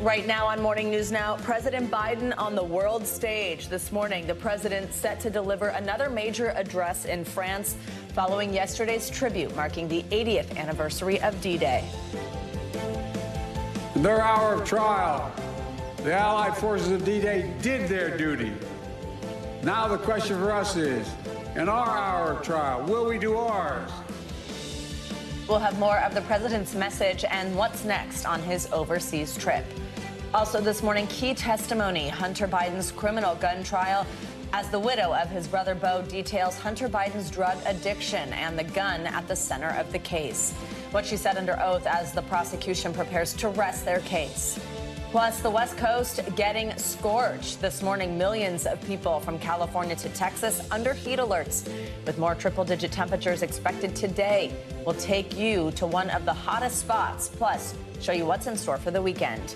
Right now on Morning News Now, President Biden on the world stage. This morning, the president set to deliver another major address in France following yesterday's tribute marking the 80th anniversary of D-Day. In their hour of trial, the Allied forces of D-Day did their duty. Now the question for us is, in our hour of trial, will we do ours? We'll have more of the president's message and what's next on his overseas trip. Also this morning, key testimony, Hunter Biden's criminal gun trial, as the widow of his brother Beau details Hunter Biden's drug addiction and the gun at the center of the case. What she said under oath as the prosecution prepares to rest their case. Plus, the West Coast getting scorched. This morning, millions of people from California to Texas under heat alerts. With more triple-digit temperatures expected today, we'll take you to one of the hottest spots. Plus, show you what's in store for the weekend.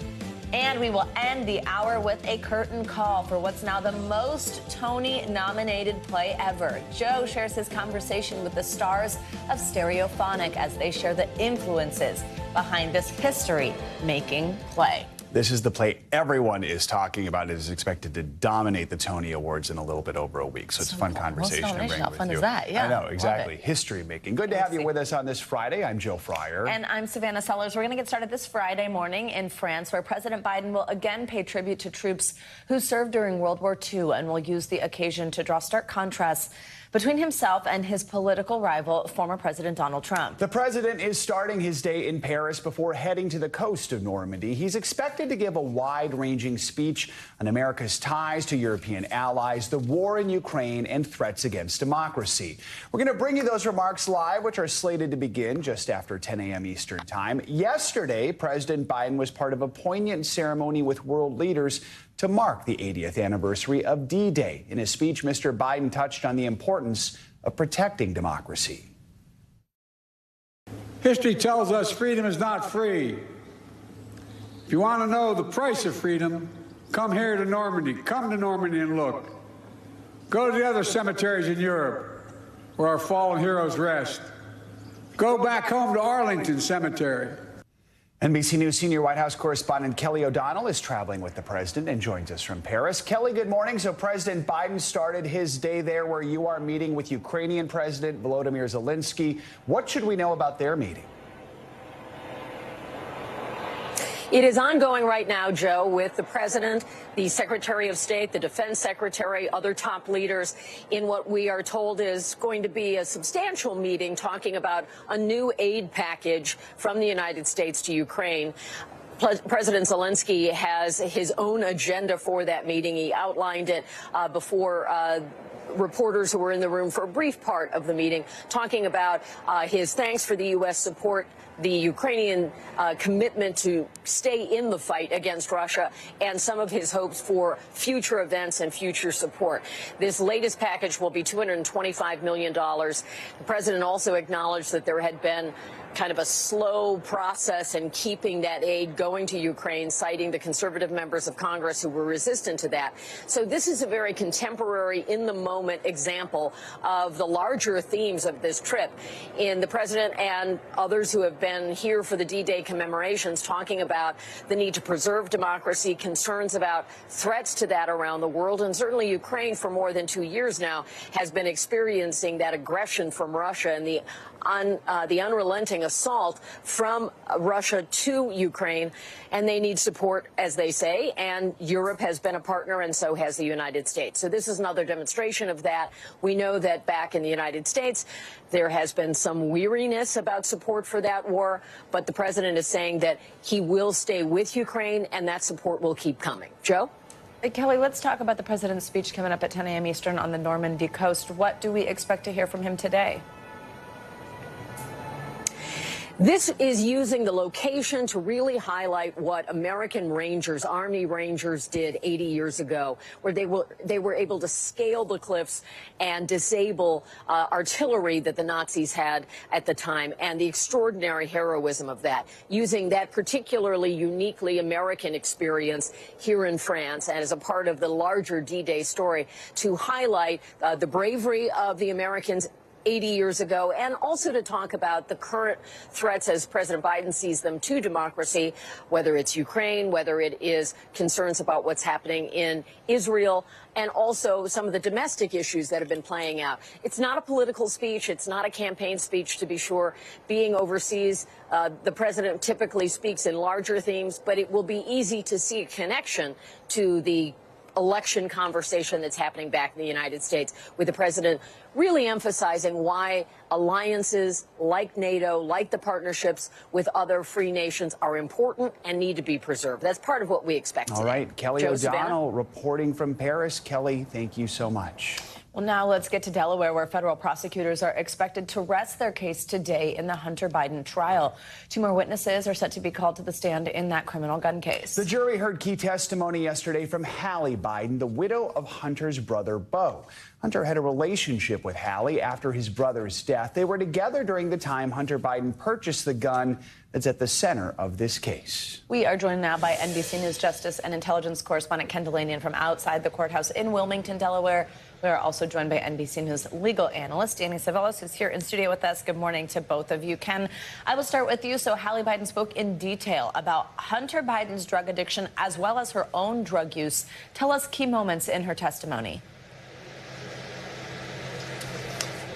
And we will end the hour with a curtain call for what's now the most Tony-nominated play ever. Joe shares his conversation with the stars of Stereophonic as they share the influences behind this history-making play. This is the play everyone is talking about. It is expected to dominate the Tony Awards in a little bit over a week. So it's a fun conversation to bring with you. How fun is that? Yeah, I know, exactly. History making. Good to have you with us on this Friday. I'm Joe Fryer. And I'm Savannah Sellers. We're going to get started this Friday morning in France, where President Biden will again pay tribute to troops who served during World War II and will use the occasion to draw stark contrasts between himself and his political rival, former President Donald Trump. The president is starting his day in Paris before heading to the coast of Normandy. He's expected to give a wide-ranging speech on America's ties to European allies, the war in Ukraine, and threats against democracy. We're going to bring you those remarks live, which are slated to begin just after 10 a.m. Eastern Time. Yesterday, President Biden was part of a poignant ceremony with world leaders to mark the 80th anniversary of D-Day. In his speech, Mr. Biden touched on the importance of protecting democracy. History tells us freedom is not free. If you want to know the price of freedom, come here to Normandy. Come to Normandy and look. Go to the other cemeteries in Europe where our fallen heroes rest. Go back home to Arlington Cemetery. NBC News senior White House correspondent Kelly O'Donnell is traveling with the president and joins us from Paris. Kelly, good morning. So President Biden started his day there where you are meeting with Ukrainian President Volodymyr Zelensky. What should we know about their meeting? It is ongoing right now, Joe, with the president, the Secretary of State, the Defense Secretary, other top leaders in what we are told is going to be a substantial meeting talking about a new aid package from the United States to Ukraine. President Zelensky has his own agenda for that meeting. He outlined it before reporters who were in the room for a brief part of the meeting, talking about his thanks for the U.S. support, the Ukrainian commitment to stay in the fight against Russia, and some of his hopes for future events and future support. This latest package will be $225 million. The president also acknowledged that there had been kind of a slow process in keeping that aid going to Ukraine, citing the conservative members of Congress who were resistant to that. So this is a very contemporary, in-the-moment example of the larger themes of this trip. In the president and others who have been here for the D-Day commemorations talking about the need to preserve democracy, concerns about threats to that around the world, and certainly Ukraine for more than 2 years now has been experiencing that aggression from Russia and the unrelenting assault from Russia to Ukraine, and they need support, as they say, and Europe has been a partner, and so has the United States. So this is another demonstration of that. We know that back in the United States, there has been some weariness about support for that war, but the president is saying that he will stay with Ukraine, and that support will keep coming. Joe? Kelly, let's talk about the president's speech coming up at 10 a.m. Eastern on the Normandy coast. What do we expect to hear from him today? This is using the location to really highlight what American Rangers, Army Rangers, did 80 years ago, where they were able to scale the cliffs and disable artillery that the Nazis had at the time, and the extraordinary heroism of that, using that particularly uniquely American experience here in France and as a part of the larger D-Day story to highlight the bravery of the Americans 80 years ago, and also to talk about the current threats as President Biden sees them to democracy, whether it's Ukraine, whether it is concerns about what's happening in Israel, and also some of the domestic issues that have been playing out. It's not a political speech. It's not a campaign speech, to be sure. Being overseas, the president typically speaks in larger themes, but it will be easy to see a connection to the election conversation that's happening back in the United States, with the president really emphasizing why alliances like NATO, like the partnerships with other free nations, are important and need to be preserved. That's part of what we expect today. All right, Kelly Joe, O'Donnell reporting from Paris. Kelly, thank you so much. Well, now let's get to Delaware, where federal prosecutors are expected to rest their case today in the Hunter Biden trial. 2 more witnesses are set to be called to the stand in that criminal gun case. The jury heard key testimony yesterday from Hallie Biden, the widow of Hunter's brother, Beau. Hunter had a relationship with Hallie after his brother's death. They were together during the time Hunter Biden purchased the gun that's at the center of this case. We are joined now by NBC News Justice and Intelligence correspondent Ken Delaney from outside the courthouse in Wilmington, Delaware. We are also joined by NBC News legal analyst Danny Savelos, who's here in studio with us. Good morning to both of you. Ken, I will start with you. So Hallie Biden spoke in detail about Hunter Biden's drug addiction as well as her own drug use. Tell us key moments in her testimony.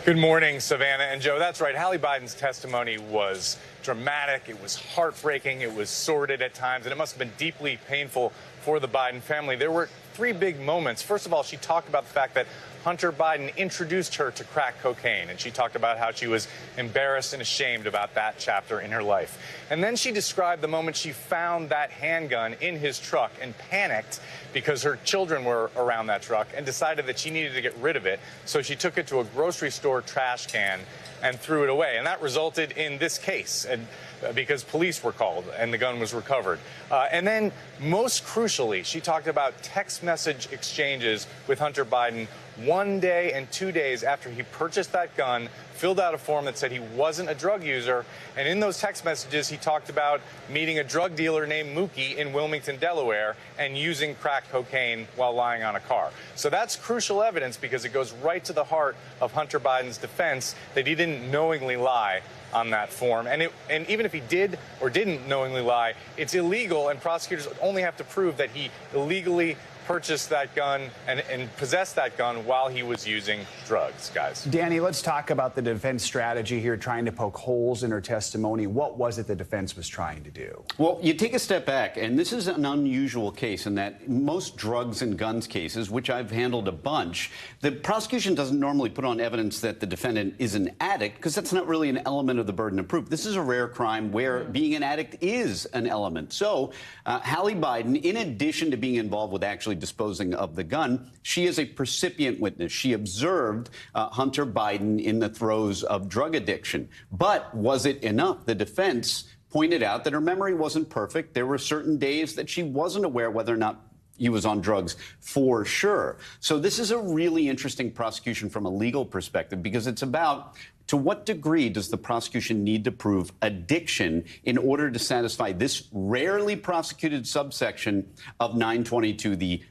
Good morning, Savannah and Joe. That's right. Hallie Biden's testimony was dramatic. It was heartbreaking. It was sordid at times, and it must have been deeply painful for the Biden family. There were 3 big moments. First of all, she talked about the fact that Hunter Biden introduced her to crack cocaine, and she talked about how she was embarrassed and ashamed about that chapter in her life. And then she described the moment she found that handgun in his truck and panicked because her children were around that truck and decided that she needed to get rid of it. So she took it to a grocery store trash can and threw it away. And that resulted in this case, and because police were called and the gun was recovered. And then most crucially, she talked about text message exchanges with Hunter Biden 1 day and 2 days after he purchased that gun, filled out a form that said he wasn't a drug user. And in those text messages, he talked about meeting a drug dealer named Mookie in Wilmington, Delaware, and using crack cocaine while lying on a car. So that's crucial evidence because it goes right to the heart of Hunter Biden's defense that he didn't knowingly lie on that form. And even if he did or didn't knowingly lie, it's illegal, and prosecutors only have to prove that he illegally purchased that gun and possessed that gun while he was using drugs, guys. Danny, let's talk about the defense strategy here, trying to poke holes in her testimony. What was it the defense was trying to do? Well, you take a step back, and this is an unusual case in that most drugs and guns cases, which I've handled a bunch, the prosecution doesn't normally put on evidence that the defendant is an addict because that's not really an element of the burden of proof. This is a rare crime where being an addict is an element. So Hallie Biden, in addition to being involved with actually disposing of the gun, she is a percipient witness. She observed Hunter Biden in the throes of drug addiction. But was it enough? The defense pointed out that her memory wasn't perfect. There were certain days that she wasn't aware whether or not he was on drugs for sure. So this is a really interesting prosecution from a legal perspective because it's about to what degree does the prosecution need to prove addiction in order to satisfy this rarely prosecuted subsection of 922, the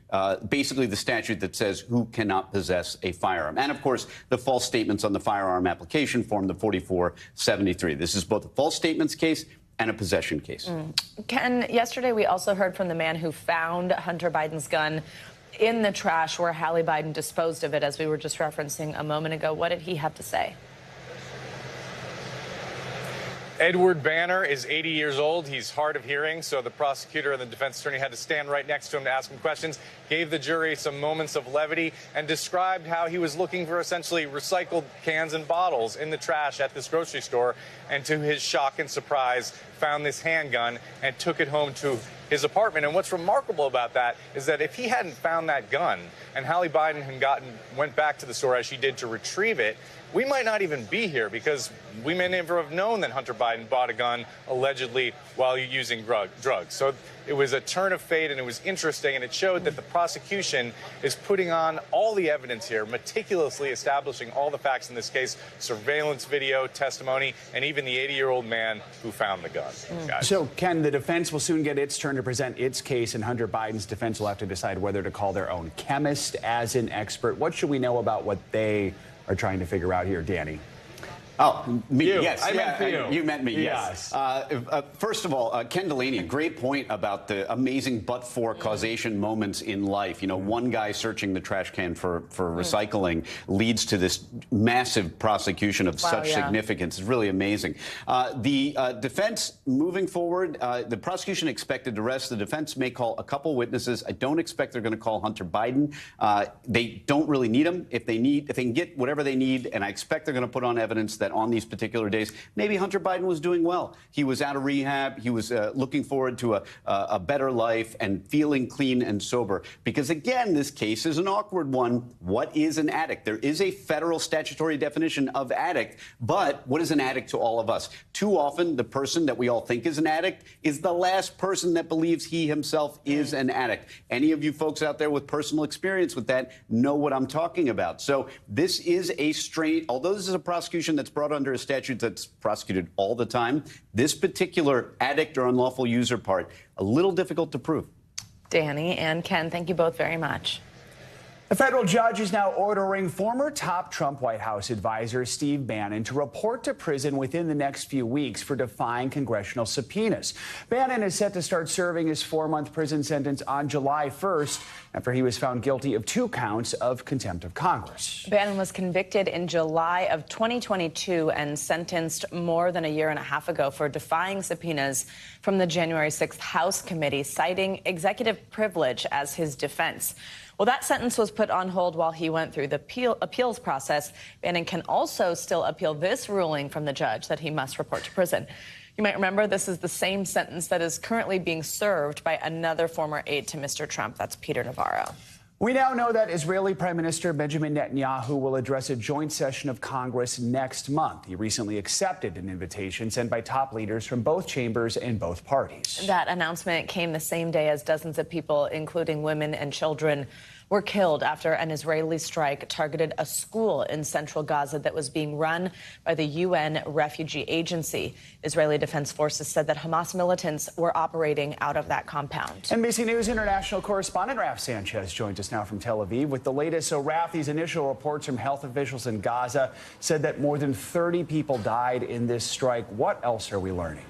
basically the statute that says who cannot possess a firearm. And, of course, the false statements on the firearm application form, the 4473. This is both a false statements case and a possession case. Ken, yesterday we also heard from the man who found Hunter Biden's gun in the trash where Hallie Biden disposed of it, as we were just referencing a moment ago. What did he have to say? Edward Bannon is 80 years old. He's hard of hearing, so the prosecutor and the defense attorney had to stand right next to him to ask him questions, gave the jury some moments of levity, and described how he was looking for essentially recycled cans and bottles in the trash at this grocery store, and to his shock and surprise, found this handgun and took it home to his apartment. And what's remarkable about that is that if he hadn't found that gun and Hallie Biden had went back to the store as she did to retrieve it, we might not even be here because we may never have known that Hunter Biden bought a gun allegedly while using drugs. So it was a turn of fate, and it was interesting, and it showed that the prosecution is putting on all the evidence here, meticulously establishing all the facts in this case, surveillance video, testimony, and even the 80-year-old man who found the gun. Guys. So, Ken, the defense will soon get its turn to present its case, and Hunter Biden's defense will have to decide whether to call their own chemist as an expert. What should we know about what they are trying to figure out here, Danny. Oh, me, you. yes. I meant for you. You meant me, yes. First of all, Ken Delaney, great point about the amazing but-for causation moments in life. You know, one guy searching the trash can for recycling leads to this massive prosecution of such significance. It's really amazing. The defense moving forward, the prosecution expected to arrest. The defense may call a couple witnesses. I don't expect they're going to call Hunter Biden. They don't really need him. If they can get whatever they need, and I expect they're going to put on evidence that on these particular days, maybe Hunter Biden was doing well. He was out of rehab. He was looking forward to a better life and feeling clean and sober. Because, again, this case is an awkward one. What is an addict? There is a federal statutory definition of addict, but what is an addict to all of us? Too often, the person that we all think is an addict is the last person that believes he himself is an addict. Any of you folks out there with personal experience with that know what I'm talking about. So this is a straight, although this is a prosecution that's brought under a statute that's prosecuted all the time, this particular addict or unlawful user part, a little difficult to prove. Danny and Ken, thank you both very much. A federal judge is now ordering former top Trump White House advisor Steve Bannon to report to prison within the next few weeks for defying congressional subpoenas. Bannon is set to start serving his 4-month prison sentence on July 1st after he was found guilty of 2 counts of contempt of Congress. Bannon was convicted in July of 2022 and sentenced more than a year and a half ago for defying subpoenas from the January 6th House committee, citing executive privilege as his defense. Well, that sentence was put on hold while he went through the appeals process. Bannon can also still appeal this ruling from the judge that he must report to prison. You might remember this is the same sentence that is currently being served by another former aide to Mr. Trump. That's Peter Navarro. We now know that Israeli Prime Minister Benjamin Netanyahu will address a joint session of Congress next month. He recently accepted an invitation sent by top leaders from both chambers and both parties. That announcement came the same day as dozens of people, including women and children, were killed after an Israeli strike targeted a school in central Gaza that was being run by the UN Refugee Agency. Israeli Defense Forces said that Hamas militants were operating out of that compound. NBC News international correspondent Raf Sanchez joins us now from Tel Aviv with the latest. So, Raf, these initial reports from health officials in Gaza said that more than 30 people died in this strike. What else are we learning?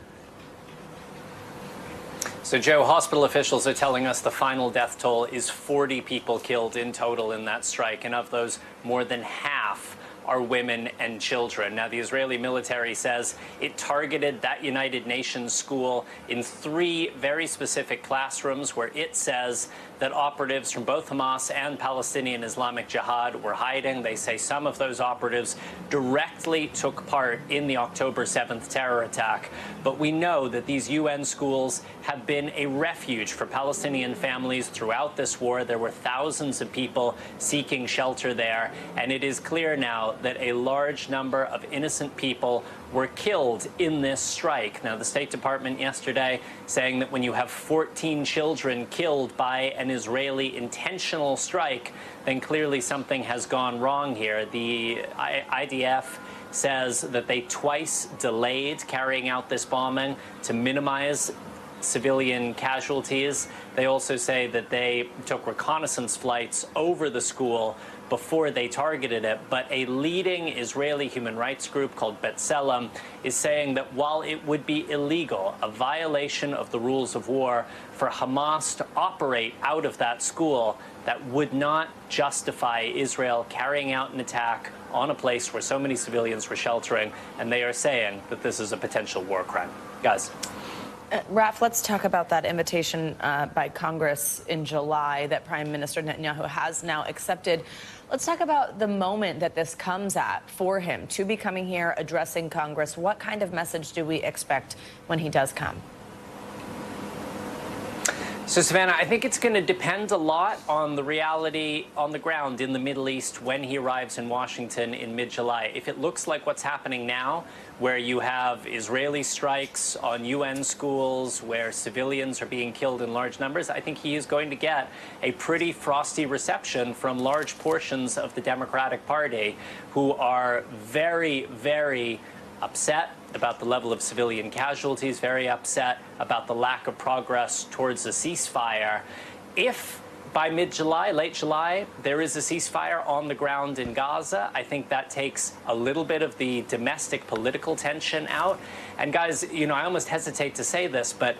So, Joe, hospital officials are telling us the final death toll is 40 people killed in total in that strike. And of those, more than half are women and children. Now, the Israeli military says it targeted that United Nations school in 3 very specific classrooms where it says that operatives from both Hamas and Palestinian Islamic Jihad were hiding. They say some of those operatives directly took part in the October 7th terror attack. But we know that these UN schools have been a refuge for Palestinian families throughout this war. There were thousands of people seeking shelter there. And it is clear now that a large number of innocent people were killed in this strike. Now, the State Department yesterday saying that when you have 14 children killed by an Israeli intentional strike, then clearly something has gone wrong here. The IDF says that they twice delayed carrying out this bombing to minimize civilian casualties. They also say that they took reconnaissance flights over the school before they targeted it. But a leading Israeli human rights group called B'Tselem is saying that while it would be illegal, a violation of the rules of war, for Hamas to operate out of that school, that would not justify Israel carrying out an attack on a place where so many civilians were sheltering. And they are saying that this is a potential war crime. Guys. Raf, let's talk about that invitation by Congress in July that Prime Minister Netanyahu has now accepted. Let's talk about the moment that this comes at for him to be coming here, addressing Congress. What kind of message do we expect when he does come? So, Savannah, I think it's going to depend a lot on the reality on the ground in the Middle East when he arrives in Washington in mid-July. If it looks like what's happening now, where you have Israeli strikes on UN schools, where civilians are being killed in large numbers, I think he is going to get a pretty frosty reception from large portions of the Democratic Party who are very, very upset about the level of civilian casualties, very upset about the lack of progress towards a ceasefire. If by mid-July, late July, there is a ceasefire on the ground in Gaza. I think that takes a little bit of the domestic political tension out. And guys, you know, I almost hesitate to say this, but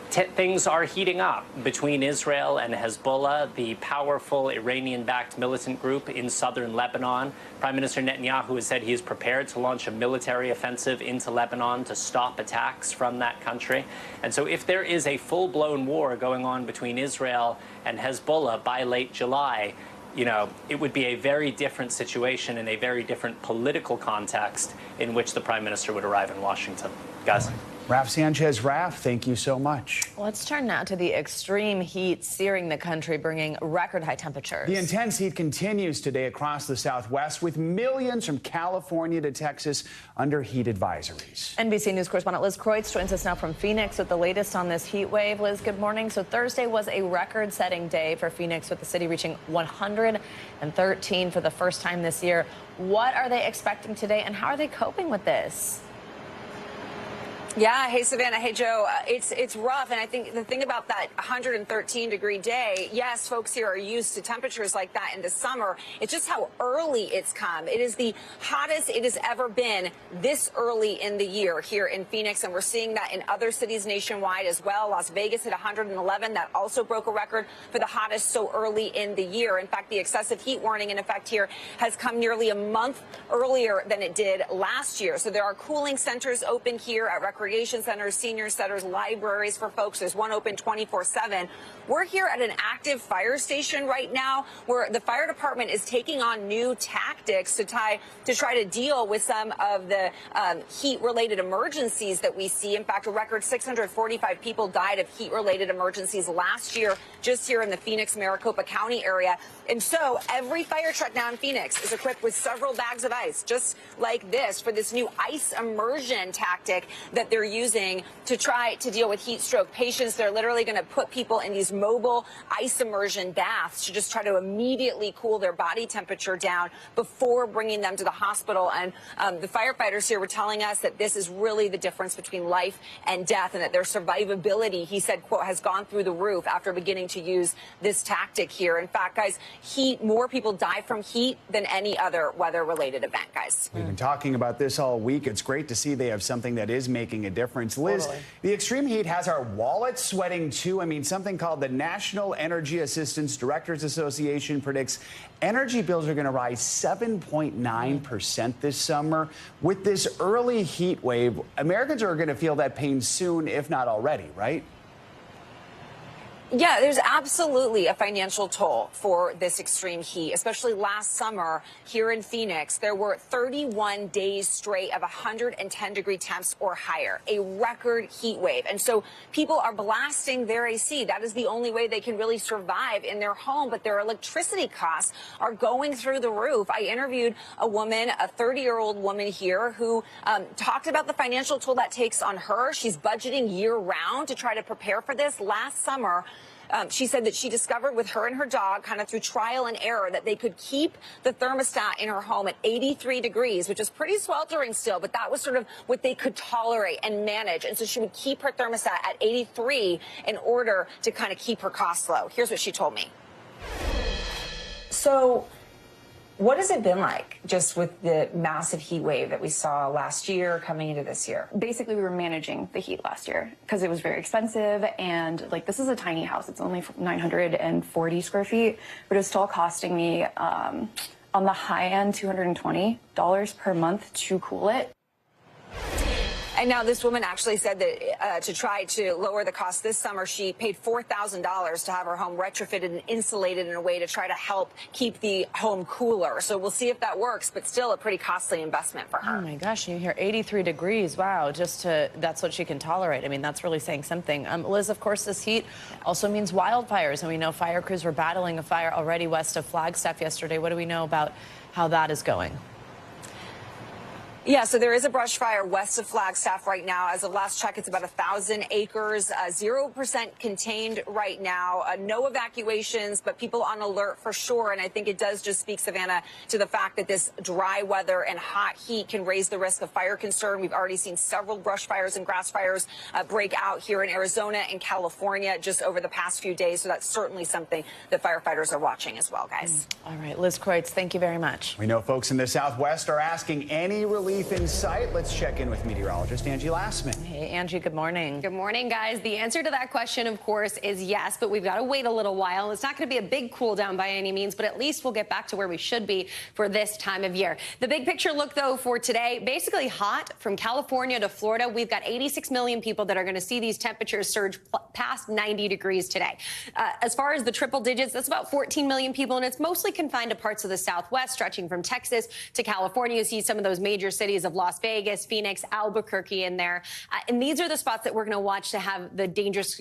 things are heating up between Israel and Hezbollah, the powerful Iranian-backed militant group in southern Lebanon. Prime Minister Netanyahu has said he is prepared to launch a military offensive into Lebanon to stop attacks from that country. And so if there is a full-blown war going on between Israel and Hezbollah by late July, you know, it would be a very different situation and a very different political context in which the Prime Minister would arrive in Washington. Guys. Raf Sanchez. Raf, thank you so much. Let's turn now to the extreme heat searing the country, bringing record high temperatures. The intense heat continues today across the Southwest, with millions from California to Texas under heat advisories. NBC News correspondent Liz Kreutz joins us now from Phoenix with the latest on this heat wave. Liz, good morning. So Thursday was a record-setting day for Phoenix, with the city reaching 113 for the first time this year. What are they expecting today, and how are they coping with this? Yeah. Hey, Savannah. Hey, Joe. It's rough. And I think the thing about that 113-degree day, yes, folks here are used to temperatures like that in the summer. It's just how early it's come. It is the hottest it has ever been this early in the year here in Phoenix. And we're seeing that in other cities nationwide as well. Las Vegas at 111. That also broke a record for the hottest so early in the year. In fact, the excessive heat warning in effect here has come nearly a month earlier than it did last year. So there are cooling centers open here at recreation centers, senior centers, libraries for folks. There's one open 24/7. We're here at an active fire station right now, where the fire department is taking on new tactics to try to deal with some of the heat-related emergencies that we see. In fact, a record 645 people died of heat-related emergencies last year, just here in the Phoenix-Maricopa County area. And so every fire truck now in Phoenix is equipped with several bags of ice, just like this, for this new ice immersion tactic that they're using to try to deal with heat stroke patients. They're literally going to put people in these mobile ice immersion baths to just try to immediately cool their body temperature down before bringing them to the hospital. And the firefighters here were telling us that this is really the difference between life and death, and that their survivability, he said, quote, has gone through the roof after beginning to use this tactic here. In fact, guys, more people die from heat than any other weather-related event, guys. We've been talking about this all week. It's great to see they have something that is making a difference. Liz, totally. The extreme heat has our wallets sweating too. I mean, something called the National Energy Assistance Directors Association predicts energy bills are going to rise 7.9% this summer. With this early heat wave, Americans are going to feel that pain soon, if not already, right? Yeah, there's absolutely a financial toll for this extreme heat, especially last summer here in Phoenix. There were 31 days straight of 110-degree temps or higher, a record heat wave. And so people are blasting their AC. That is the only way they can really survive in their home. But their electricity costs are going through the roof. I interviewed a woman, a 30-year-old woman here, who talked about the financial toll that takes on her. She's budgeting year-round to try to prepare for this. Last summer, she said that she discovered with her and her dog, kind of through trial and error, that they could keep the thermostat in her home at 83 degrees, which is pretty sweltering still, but that was sort of what they could tolerate and manage. And so she would keep her thermostat at 83 in order to kind of keep her costs low. Here's what she told me. So what has it been like just with the massive heat wave that we saw last year coming into this year? Basically, we were managing the heat last year because it was very expensive, and like, this is a tiny house. It's only 940 square feet, but it's still costing me on the high end $220 per month to cool it. And now this woman actually said that to try to lower the cost this summer, she paid $4,000 to have her home retrofitted and insulated in a way to try to help keep the home cooler. So we'll see if that works, but still a pretty costly investment for her. Oh my gosh, you hear 83 degrees. Wow, that's what she can tolerate. I mean, that's really saying something. Liz, of course, this heat also means wildfires, and we know fire crews were battling a fire already west of Flagstaff yesterday. What do we know about how that is going? Yeah, so there is a brush fire west of Flagstaff right now. As of last check, it's about 1,000 acres, 0% contained right now. No evacuations, but people on alert for sure. And I think it does just speak, Savannah, to the fact that this dry weather and hot heat can raise the risk of fire concern. We've already seen several brush fires and grass fires break out here in Arizona and California just over the past few days. So that's certainly something that firefighters are watching as well, guys. All right, Liz Kreutz, thank you very much. We know folks in the Southwest are asking any relief in sight. Let's check in with meteorologist Angie Lassman. Hey, Angie, good morning. Good morning, guys. The answer to that question, of course, is yes, but we've got to wait a little while. It's not going to be a big cool down by any means, but at least we'll get back to where we should be for this time of year. The big picture look, though, for today, basically hot from California to Florida. We've got 86 million people that are going to see these temperatures surge past 90 degrees today. As far as the triple digits, that's about 14 million people, and it's mostly confined to parts of the Southwest, stretching from Texas to California. You see some of those major cities of Las Vegas, Phoenix, Albuquerque in there. And these are the spots that we're going to watch to have the dangerous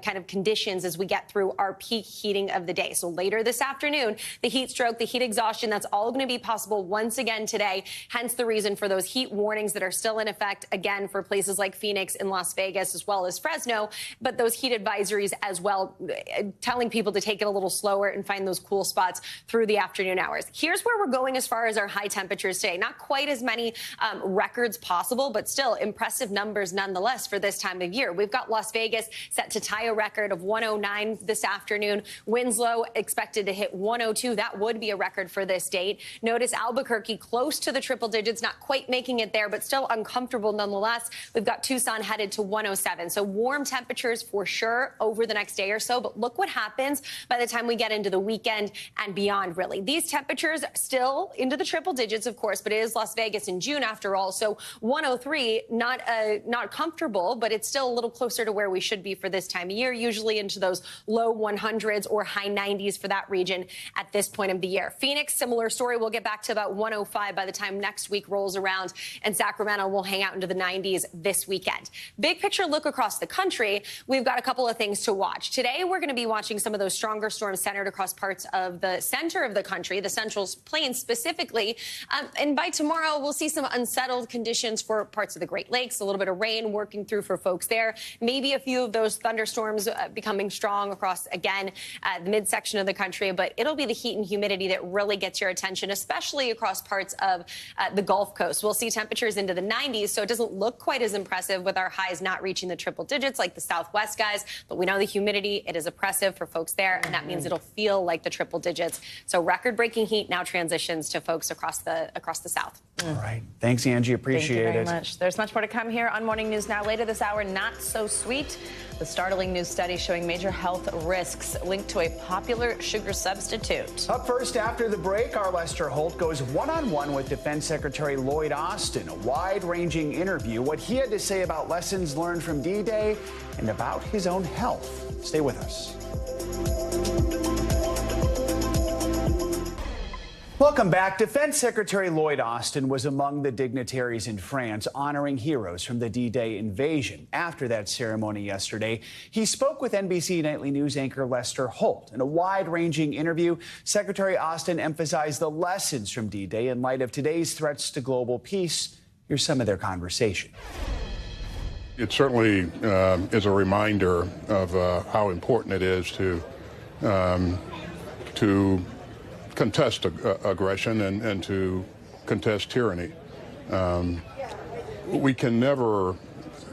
kind of conditions as we get through our peak heating of the day. So later this afternoon, the heat stroke, the heat exhaustion, that's all going to be possible once again today. Hence the reason for those heat warnings that are still in effect, again, for places like Phoenix and Las Vegas, as well as Fresno. But those heat advisories as well, telling people to take it a little slower and find those cool spots through the afternoon hours. Here's where we're going as far as our high temperatures today. Not quite as many records possible, but still impressive numbers nonetheless for this time of year. We've got Las Vegas set to tie a record of 109 this afternoon. Winslow expected to hit 102. That would be a record for this date. Notice Albuquerque close to the triple digits, not quite making it there, but still uncomfortable nonetheless. We've got Tucson headed to 107. So warm temperatures for sure over the next day or so. But look what happens by the time we get into the weekend and beyond, really. These temperatures still into the triple digits, of course, but it is Las Vegas in June after all. So 103, not comfortable, but it's still a little closer to where we should be for this time of year, usually into those low 100s or high 90s for that region at this point of the year. Phoenix, similar story. We'll get back to about 105 by the time next week rolls around, and Sacramento will hang out into the 90s this weekend. Big picture look across the country. We've got a couple of things to watch. Today, we're going to be watching some of those stronger storms centered across parts of the center of the country, the Central Plains specifically. And by tomorrow, we'll see some unsettled conditions for parts of the Great Lakes, a little bit of rain working through for folks there. Maybe a few of those thunderstorms becoming strong across, again, the midsection of the country. But it'll be the heat and humidity that really gets your attention, especially across parts of the Gulf Coast. We'll see temperatures into the 90s, so it doesn't look quite as impressive with our highs not reaching the triple digits like the Southwest guys. But we know the humidity, it is oppressive for folks there, and that means it'll feel like the triple digits. So record-breaking heat now transitions to folks across the South. All right. Thanks, Angie. Appreciate it. Thank you very much. There's much more to come here on Morning News Now. Later this hour, not so sweet. The startling new study showing major health risks linked to a popular sugar substitute. Up first after the break, our Lester Holt goes one-on-one with Defense Secretary Lloyd Austin. A wide-ranging interview, what he had to say about lessons learned from D-Day and about his own health. Stay with us. Welcome back. Defense Secretary Lloyd Austin was among the dignitaries in France honoring heroes from the D-Day invasion. After that ceremony yesterday, he spoke with NBC Nightly News anchor Lester Holt. In a wide-ranging interview, Secretary Austin emphasized the lessons from D-Day in light of today's threats to global peace. Here's some of their conversation. It certainly is a reminder of how important it is to contest aggression and to contest tyranny. We can never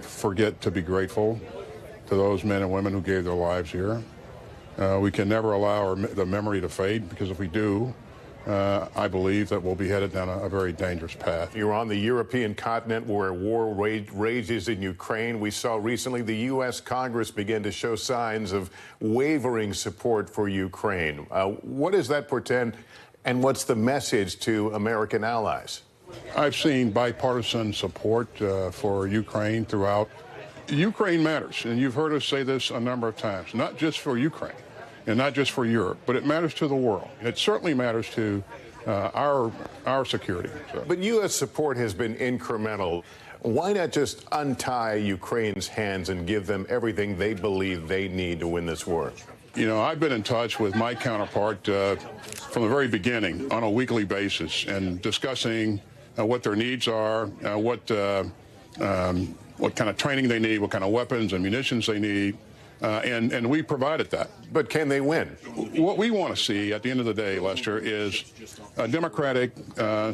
forget to be grateful to those men and women who gave their lives here. We can never allow the memory to fade, because if we do, I believe that we'll be headed down a very dangerous path. You're on the European continent where war rages in Ukraine. We saw recently the U.S. Congress begin to show signs of wavering support for Ukraine. What does that portend, and what's the message to American allies? I've seen bipartisan support for Ukraine throughout. Ukraine matters, and you've heard us say this a number of times, not just for Ukraine and not just for Europe, but it matters to the world. It certainly matters to our security. So. But U.S. support has been incremental. Why not just untie Ukraine's hands and give them everything they believe they need to win this war? You know, I've been in touch with my counterpart from the very beginning on a weekly basis and discussing what their needs are, what kind of training they need, what kind of weapons and munitions they need. And we provided that. But can they win? What we want to see at the end of the day, Lester, is a democratic,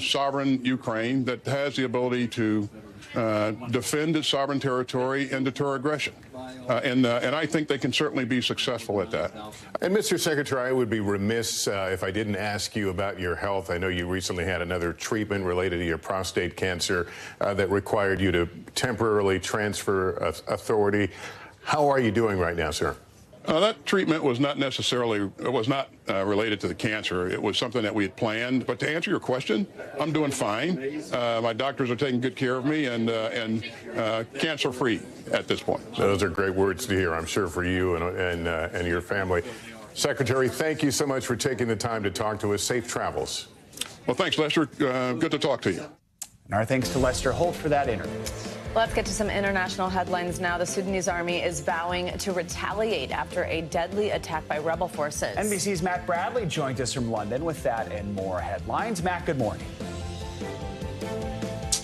sovereign Ukraine that has the ability to defend its sovereign territory and deter aggression. And I think they can certainly be successful at that. And Mr. Secretary, I would be remiss if I didn't ask you about your health. I know you recently had another treatment related to your prostate cancer that required you to temporarily transfer authority. How are you doing right now, sir? That treatment was not related to the cancer. It was something that we had planned. But to answer your question, I'm doing fine. My doctors are taking good care of me and cancer-free at this point. Those are great words to hear, I'm sure, for you and your family. Secretary, thank you so much for taking the time to talk to us. Safe travels. Well, thanks, Lester. Good to talk to you. And our thanks to Lester Holt for that interview. Let's get to some international headlines now. The Sudanese army is vowing to retaliate after a deadly attack by rebel forces. NBC's Matt Bradley joined us from London with that and more headlines. Matt, good morning.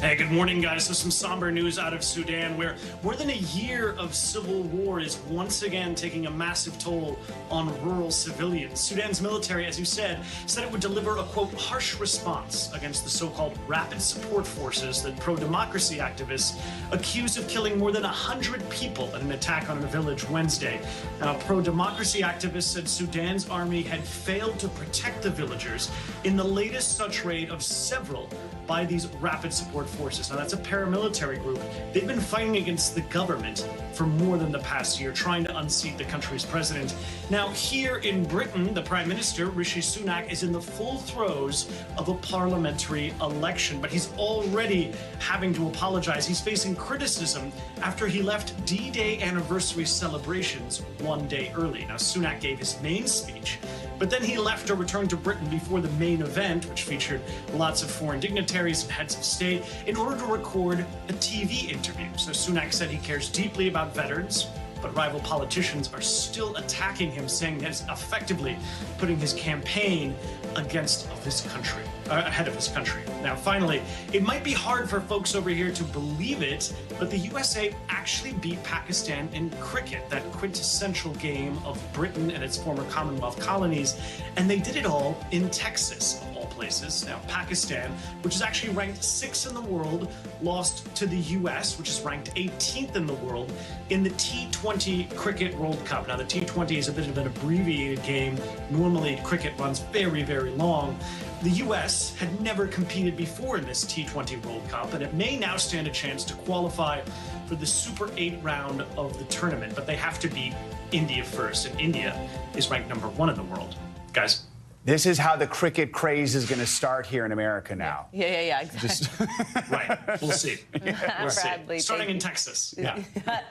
Hey, good morning, guys. So some somber news out of Sudan, where more than a year of civil war is once again taking a massive toll on rural civilians. Sudan's military, as you said it would deliver a, quote, harsh response against the so-called rapid support forces that pro-democracy activists accused of killing more than 100 people in an attack on a village Wednesday. Now, pro-democracy activists said Sudan's army had failed to protect the villagers in the latest such raid of several by these rapid support forces. Now, that's a paramilitary group. They've been fighting against the government for more than the past year, trying to unseat the country's president. Now, here in Britain, the Prime Minister, Rishi Sunak, is in the full throes of a parliamentary election, but he's already having to apologize. He's facing criticism after he left D-Day anniversary celebrations one day early. Now, Sunak gave his main speech, but then he left to return to Britain before the main event, which featured lots of foreign dignitaries and heads of state, in order to record a TV interview. So Sunak said he cares deeply about veterans, but rival politicians are still attacking him, saying that he's effectively putting his campaign against his country, ahead of his country. Now, finally, it might be hard for folks over here to believe it, but the USA actually beat Pakistan in cricket, that quintessential game of Britain and its former Commonwealth colonies, and they did it all in Texas, of all places. Now, Pakistan, which is actually ranked 6th in the world, lost to the US, which is ranked 18th in the world, in the T20 Cricket World Cup. Now, the T20 is a bit of an abbreviated game. Normally, cricket runs very, very long. The U.S. had never competed before in this T20 World Cup, and it may now stand a chance to qualify for the Super 8 round of the tournament, but they have to beat India first, and India is ranked #1 in the world. Guys. This is how the cricket craze is going to start here in America now. Yeah, exactly. Right. We'll see. We'll Bradley, see. Starting in Texas. Yeah.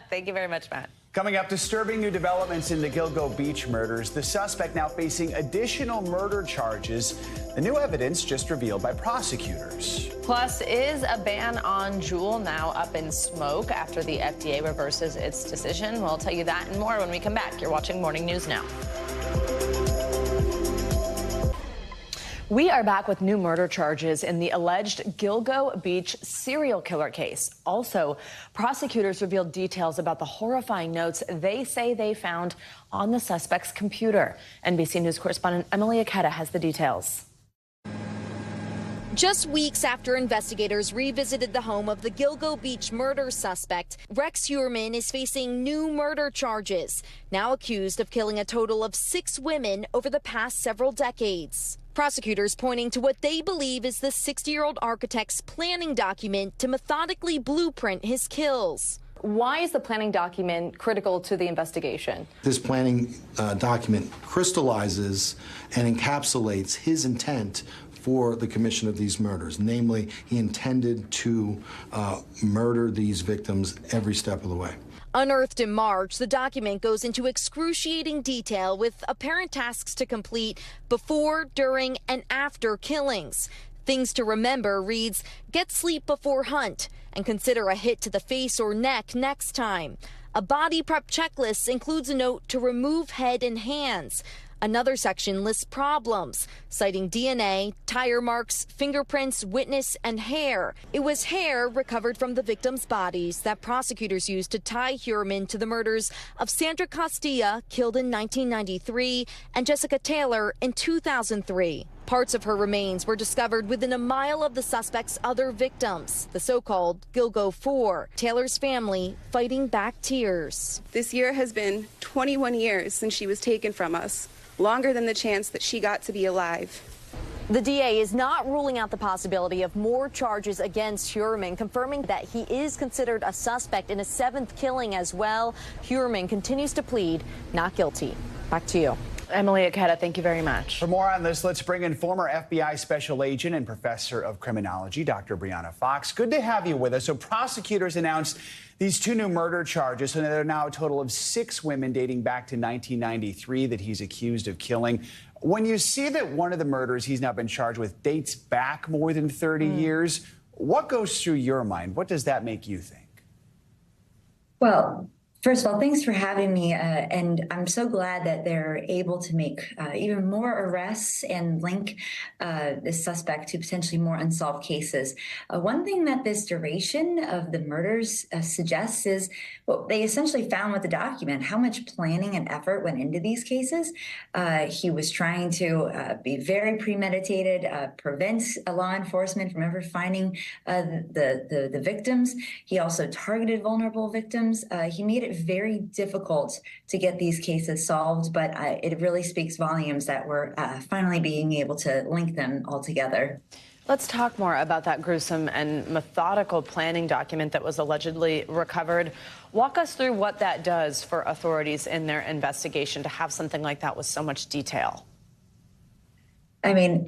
Thank you very much, Matt. Coming up, disturbing new developments in the Gilgo Beach murders. The suspect now facing additional murder charges. The new evidence just revealed by prosecutors. Plus, is a ban on Juul now up in smoke after the FDA reverses its decision? We'll tell you that and more when we come back. You're watching Morning News Now. We are back with new murder charges in the alleged Gilgo Beach serial killer case. Also, prosecutors revealed details about the horrifying notes they say they found on the suspect's computer. NBC News correspondent Emily Cicada has the details. Just weeks after investigators revisited the home of the Gilgo Beach murder suspect, Rex Heuermann is facing new murder charges, now accused of killing a total of 6 women over the past several decades. Prosecutors pointing to what they believe is the 60-year-old architect's planning document to methodically blueprint his kills. Why is the planning document critical to the investigation? This planning document crystallizes and encapsulates his intent for the commission of these murders. Namely, he intended to murder these victims every step of the way. Unearthed in March, the document goes into excruciating detail with apparent tasks to complete before, during, and after killings. Things to remember reads, get sleep before hunt, and consider a hit to the face or neck next time. A body prep checklist includes a note to remove head and hands. Another section lists problems, citing DNA, tire marks, fingerprints, witness, and hair. It was hair recovered from the victims' bodies that prosecutors used to tie Heuermann to the murders of Sandra Castilla, killed in 1993, and Jessica Taylor in 2003. Parts of her remains were discovered within a mile of the suspect's other victims, the so-called Gilgo 4. Taylor's family fighting back tears. This year has been 21 years since she was taken from us, longer than the chance that she got to be alive. The DA is not ruling out the possibility of more charges against Heuermann, confirming that he is considered a suspect in a 7th killing as well. Heuermann continues to plead not guilty. Back to you. Emily Cicada, thank you very much. For more on this, let's bring in former FBI special agent and professor of criminology, Dr. Brianna Fox. Good to have you with us. So prosecutors announced these 2 new murder charges, and there are now a total of 6 women dating back to 1993 that he's accused of killing. When you see that one of the murders he's now been charged with dates back more than 30 years, what goes through your mind? What does that make you think? Well, first of all, thanks for having me, and I'm so glad that they're able to make even more arrests and link this suspect to potentially more unsolved cases. One thing that this duration of the murders suggests is, well, they essentially found with the document how much planning and effort went into these cases. He was trying to be very premeditated, prevent law enforcement from ever finding the victims. He also targeted vulnerable victims. He made it very difficult to get these cases solved, but it really speaks volumes that we're finally being able to link them all together. Let's talk more about that gruesome and methodical planning document that was allegedly recovered. Walk us through what that does for authorities in their investigation to have something like that with so much detail. I mean,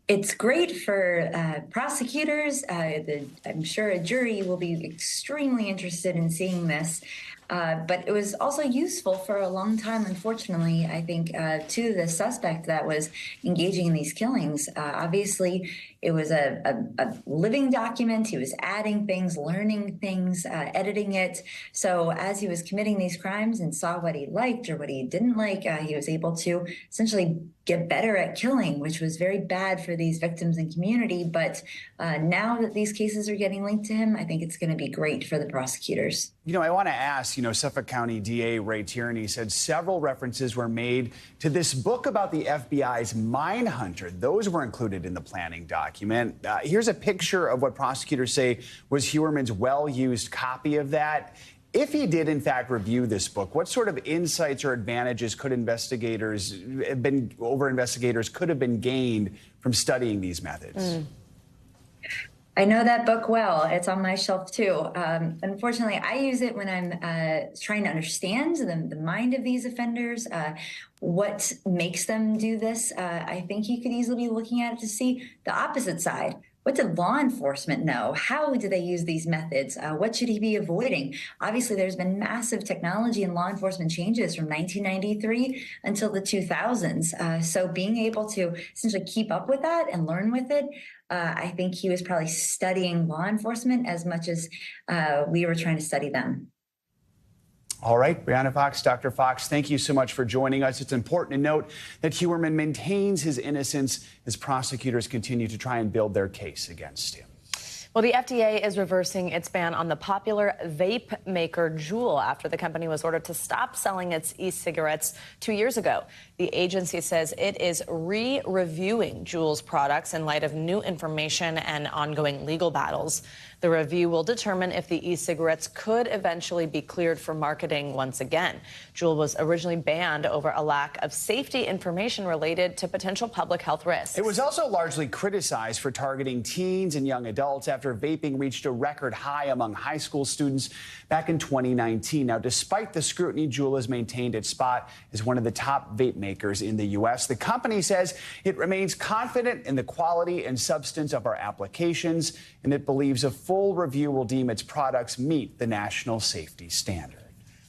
it's great for prosecutors. I'm sure a jury will be extremely interested in seeing this. But it was also useful for a long time, unfortunately, I think, to the suspect that was engaging in these killings. Obviously, it was a living document. He was adding things, learning things, editing it. So as he was committing these crimes and saw what he liked or what he didn't like, he was able to essentially get better at killing, which was very bad for these victims and community. But now that these cases are getting linked to him, I think it's going to be great for the prosecutors. You know, I want to ask, Suffolk County DA Ray Tierney said several references were made to this book about the FBI's Mindhunter. Those were included in the planning document. Here's a picture of what prosecutors say was Heuermann's well-used copy of that. If he did, in fact, review this book, what sort of insights or advantages could investigators have been gained from studying these methods? I know that book well. It's on my shelf, too. Unfortunately, I use it when I'm trying to understand the mind of these offenders, what makes them do this. I think you could easily be looking at it to see the opposite side. What did law enforcement know? How do they use these methods? What should he be avoiding? Obviously, there's been massive technology and law enforcement changes from 1993 until the 2000s. So being able to essentially keep up with that and learn with it, I think he was probably studying law enforcement as much as we were trying to study them. All right, Brianna Fox, Dr. Fox, thank you so much for joining us. It's important to note that Heuermann maintains his innocence as prosecutors continue to try and build their case against him. Well, the FDA is reversing its ban on the popular vape maker Juul after the company was ordered to stop selling its e-cigarettes 2 years ago. The agency says it is re-reviewing Juul's products in light of new information and ongoing legal battles. The review will determine if the e-cigarettes could eventually be cleared for marketing once again. Juul was originally banned over a lack of safety information related to potential public health risks. It was also largely criticized for targeting teens and young adults after vaping reached a record high among high school students back in 2019. Now, despite the scrutiny, Juul has maintained its spot as one of the top vape makers in the U.S. The company says it remains confident in the quality and substance of our applications, and it believes a full review will deem its products meet the national safety standard.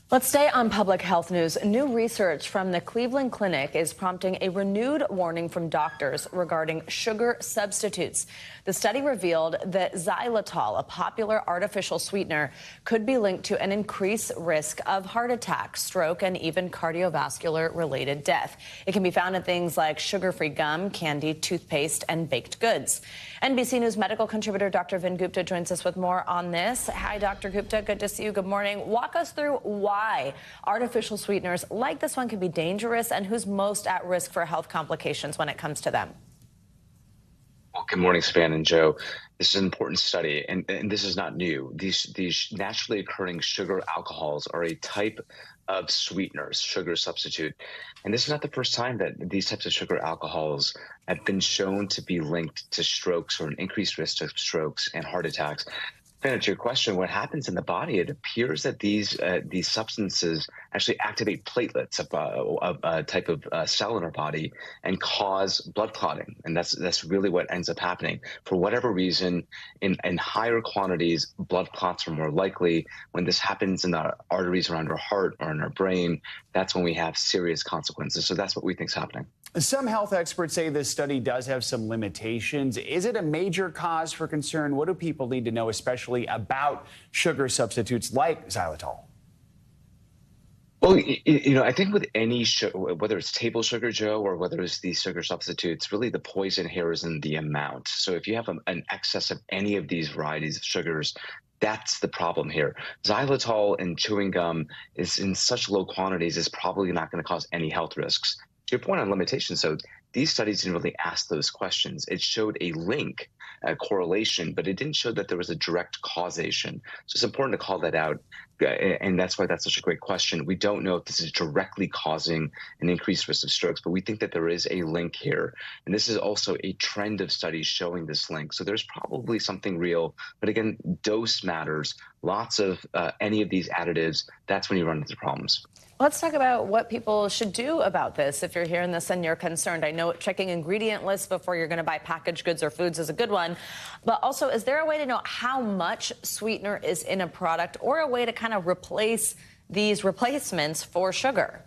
Let's stay on public health news. New research from the Cleveland Clinic is prompting a renewed warning from doctors regarding sugar substitutes. The study revealed that xylitol, a popular artificial sweetener, could be linked to an increased risk of heart attack, stroke, and even cardiovascular-related death. It can be found in things like sugar-free gum, candy, toothpaste, and baked goods. NBC News medical contributor Dr. Vin Gupta joins us with more on this. Hi, Dr. Gupta. Good to see you. Good morning. Walk us through why artificial sweeteners like this one can be dangerous and who's most at risk for health complications when it comes to them. Well, good morning, Savannah and Joe. This is an important study, and this is not new. These naturally occurring sugar alcohols are a type of sweeteners, sugar substitute. And this is not the first time that these types of sugar alcohols have been shown to be linked to strokes or an increased risk of strokes and heart attacks. To your question, what happens in the body, it appears that these substances actually activate platelets of a type of cell in our body and cause blood clotting. And that's really what ends up happening. For whatever reason, in higher quantities, blood clots are more likely. When this happens in the arteries around our heart or in our brain, that's when we have serious consequences. So that's what we think is happening. Some health experts say this study does have some limitations. Is it a major cause for concern? What do people need to know, especially about sugar substitutes like xylitol? Well, I think with any sugar, whether it's table sugar, Joe, or whether it's these sugar substitutes, really the poison here is in the amount. So if you have an excess of any of these varieties of sugars, that's the problem here. Xylitol in chewing gum is in such low quantities is probably not going to cause any health risks. To your point on limitations, so these studies didn't really ask those questions. It showed a link, a correlation, but it didn't show that there was a direct causation. So it's important to call that out, and that's why that's such a great question. We don't know if this is directly causing an increased risk of strokes, but we think that there is a link here. And this is also a trend of studies showing this link. So there's probably something real, but again, dose matters. Lots of any of these additives, that's when you run into problems. Let's talk about what people should do about this if you're hearing this and you're concerned. I know checking ingredient lists before you're going to buy packaged goods or foods is a good one. But also, is there a way to know how much sweetener is in a product or a way to kind of replace these replacements for sugar?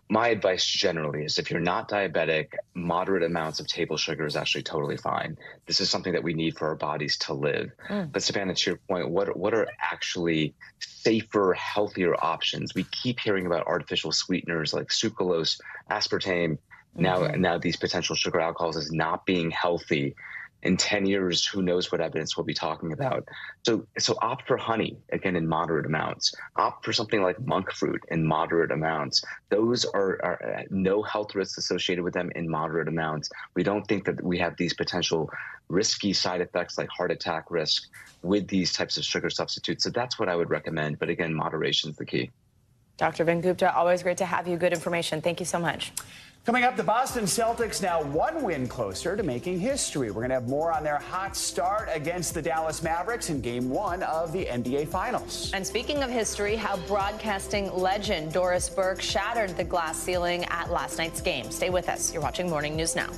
My advice generally is if you're not diabetic, moderate amounts of table sugar is actually totally fine. This is something that we need for our bodies to live. But Savannah, to your point, what are actually safer, healthier options? We keep hearing about artificial sweeteners like sucralose, aspartame. Now these potential sugar alcohols as not being healthy. In 10 years, who knows what evidence we'll be talking about. So opt for honey, again, in moderate amounts. Opt for something like monk fruit in moderate amounts. Those are no health risks associated with them in moderate amounts. We don't think that we have these potential risky side effects like heart attack risk with these types of sugar substitutes. So that's what I would recommend. But again, moderation is the key. Dr. Vin Gupta, always great to have you. Good information. Thank you so much. Coming up, the Boston Celtics now one win closer to making history. We're going to have more on their hot start against the Dallas Mavericks in Game 1 of the NBA Finals. And speaking of history, how broadcasting legend Doris Burke shattered the glass ceiling at last night's game. Stay with us. You're watching Morning News Now.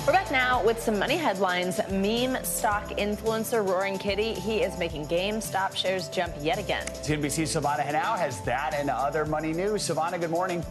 We're back now with some money headlines. Meme stock influencer Roaring Kitty, he is making GameStop shares jump yet again. NBC's Savannah Henao has that and other money news. Savannah, good morning.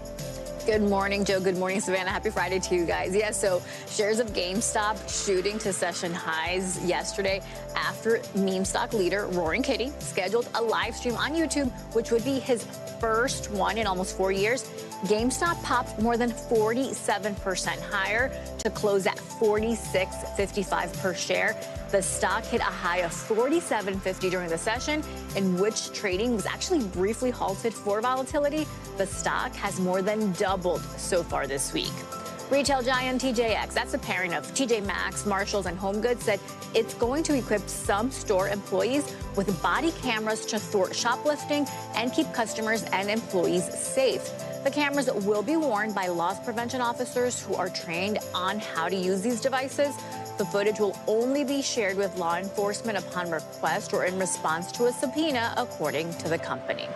Good morning, Joe. Good morning, Savannah. Happy Friday to you guys. Yes, so shares of GameStop shooting to session highs yesterday after meme stock leader Roaring Kitty scheduled a live stream on YouTube, which would be his first one in almost 4 years. GameStop popped more than 47% higher to close at $46.55 per share. The stock hit a high of $47.50 during the session, in which trading was actually briefly halted for volatility. The stock has more than doubled so far this week. Retail giant TJX, that's a pairing of TJ Maxx, Marshalls, and HomeGoods, said it's going to equip some store employees with body cameras to thwart shoplifting and keep customers and employees safe. The cameras will be worn by loss prevention officers who are trained on how to use these devices. The footage will only be shared with law enforcement upon request or in response to a subpoena, according to the company.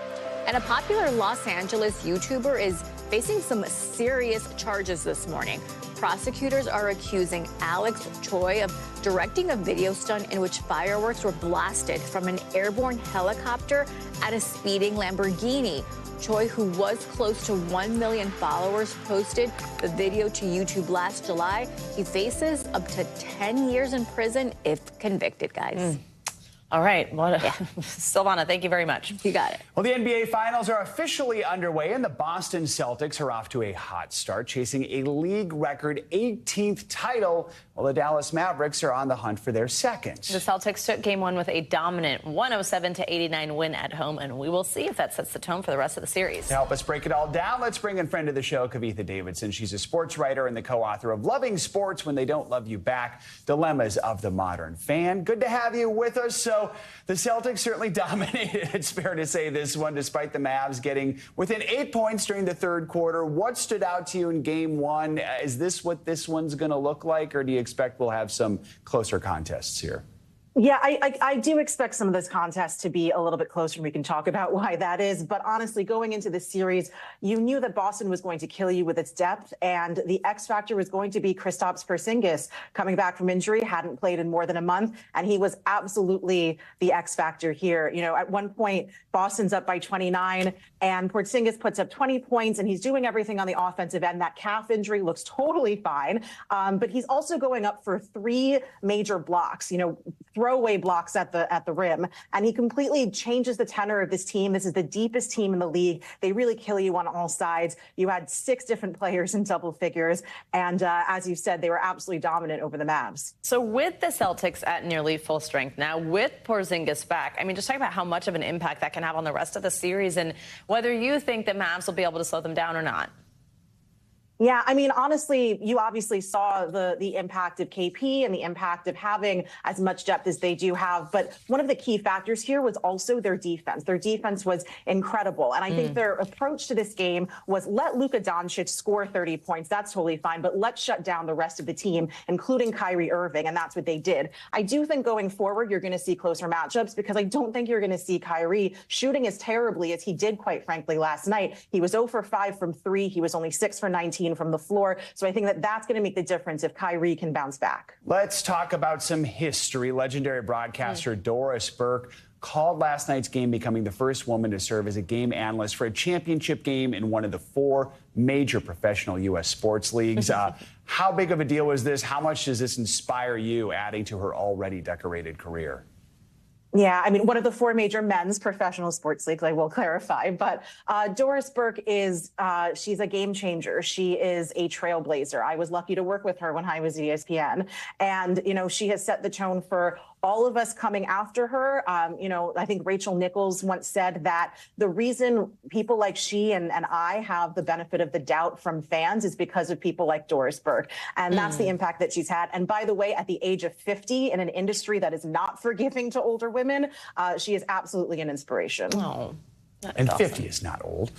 And a popular Los Angeles YouTuber is facing some serious charges this morning. prosecutors are accusing Alex Choi of directing a video stunt in which fireworks were blasted from an airborne helicopter at a speeding Lamborghini. Choi, who was close to 1 million followers, posted the video to YouTube last July. He faces up to 10 years in prison if convicted, guys. All right. Well, Silvana, thank you very much. You got it. Well, the NBA Finals are officially underway, and the Boston Celtics are off to a hot start, chasing a league record 18th title, while the Dallas Mavericks are on the hunt for their second. The Celtics took game one with a dominant 107-89 win at home, and we will see if that sets the tone for the rest of the series. To help us break it all down, let's bring in friend of the show, Kavitha Davidson. She's a sports writer and the co-author of Loving Sports When They Don't Love You Back, Dilemmas of the Modern Fan. Good to have you with us. So the Celtics certainly dominated, it's fair to say, this one, despite the Mavs getting within 8 points during the third quarter. What stood out to you in game one? Is this what this one's going to look like, or do you expect we'll have some closer contests here? Yeah, I do expect some of this contest to be a little bit closer, and we can talk about why that is. But honestly, going into this series, you knew that Boston was going to kill you with its depth, and the X factor was going to be Kristaps Porzingis coming back from injury, hadn't played in more than a month, and he was absolutely the X factor here. You know, at one point, Boston's up by 29, and Porzingis puts up 20 points, and he's doing everything on the offensive end. That calf injury looks totally fine, but he's also going up for 3 major blocks. You know, throwaway blocks at the rim, and he completely changes the tenor of this team. This is the deepest team in the league. They really kill you on all sides. You had 6 different players in double figures, and as you said, they were absolutely dominant over the Mavs. So with the Celtics at nearly full strength now, with Porzingis back, I mean, just talk about how much of an impact that can have on the rest of the series, and whether you think the Mavs will be able to slow them down or not. Yeah, I mean, honestly, you obviously saw the impact of KP and the impact of having as much depth as they do have. But one of the key factors here was also their defense. Their defense was incredible. And I think their approach to this game was let Luka Doncic score 30 points. That's totally fine. But let's shut down the rest of the team, including Kyrie Irving. And that's what they did. I do think going forward, you're going to see closer matchups, because I don't think you're going to see Kyrie shooting as terribly as he did, quite frankly, last night. He was 0 for 5 from 3. He was only 6 for 19 from the floor. So I think that that's going to make the difference if Kyrie can bounce back. Let's talk about some history. Legendary broadcaster Doris Burke called last night's game, becoming the first woman to serve as a game analyst for a championship game in one of the 4 major professional U.S. sports leagues. How big of a deal was this? How much does this inspire you, adding to her already decorated career? Yeah, I mean, one of the 4 major men's professional sports leagues, I will clarify. But Doris Burke she's a game changer. She is a trailblazer. I was lucky to work with her when I was at ESPN. And, you know, she has set the tone for all of us coming after her. You know, I think Rachel Nichols once said that the reason people like she and I have the benefit of the doubt from fans is because of people like Doris Burke. And that's the impact that she's had. And by the way, at the age of 50, in an industry that is not forgiving to older women, she is absolutely an inspiration. Oh. And 50 is not old.